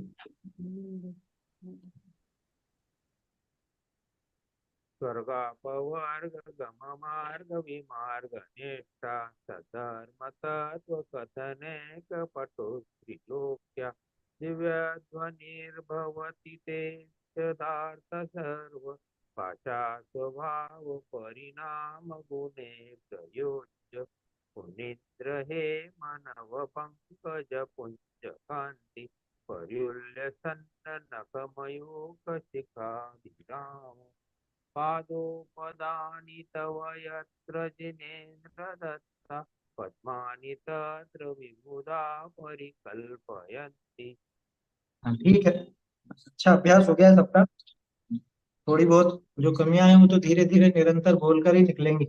[SPEAKER 3] स्वर्गापवर्ग गम मार्ग विमार्ग निष्ठा सधर्म तत्व कथनेक पटु त्रिलोक्या दिव्य ध्वनिर्भवति ते यदार्थ सर्व भाषा स्वभाव परिणाम गुणे प्रयोज्य पुनिद्र हे मानव पंकज पुंज कांति पर्युल्लसन्न नखमयूख शिखा विराम पादोपदानि तव यत्र जिनेन्द्र दत्ता पद्मानि तत्र विबुधा परिकल्पयन्ति।
[SPEAKER 1] हाँ ठीक है, अच्छा अभ्यास हो गया है सबका। थोड़ी बहुत जो कमियां हैं वो तो धीरे धीरे निरंतर बोलकर ही निकलेंगी।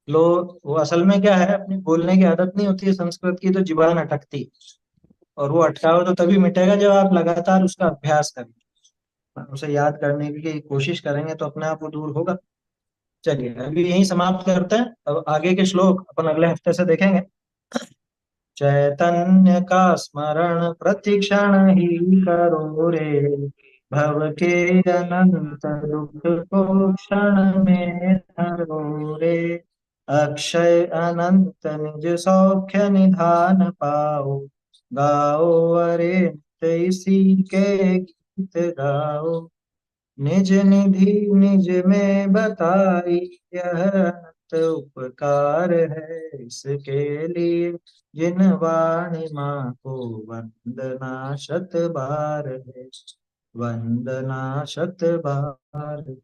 [SPEAKER 1] लोग, वो असल में क्या है, अपनी बोलने की आदत नहीं होती है संस्कृत की, तो जुबान अटकती है, और वो अटकाव तो तभी मिटेगा जब आप लगातार उसका अभ्यास करें, उसे याद करने की कोशिश करेंगे, तो अपने आप वो दूर होगा। चलिए, अभी यहीं समाप्त करते हैं, अब आगे के श्लोक अपन अगले हफ्ते से देखेंगे। चैतन्य का स्मरण प्रतिक्षण ही करो रे, भव के अनंत दुख को क्षण में धरो रे, अक्षय अनंत निज सौख्य निधान पाओ, गाओ अरे नित्य इसी के गीत गाओ, निज निधि निज में बताई यह अनंत उपकार है, इसके लिए जिन वाणी माँ को वंदना शत बार है, वंदना शत बार।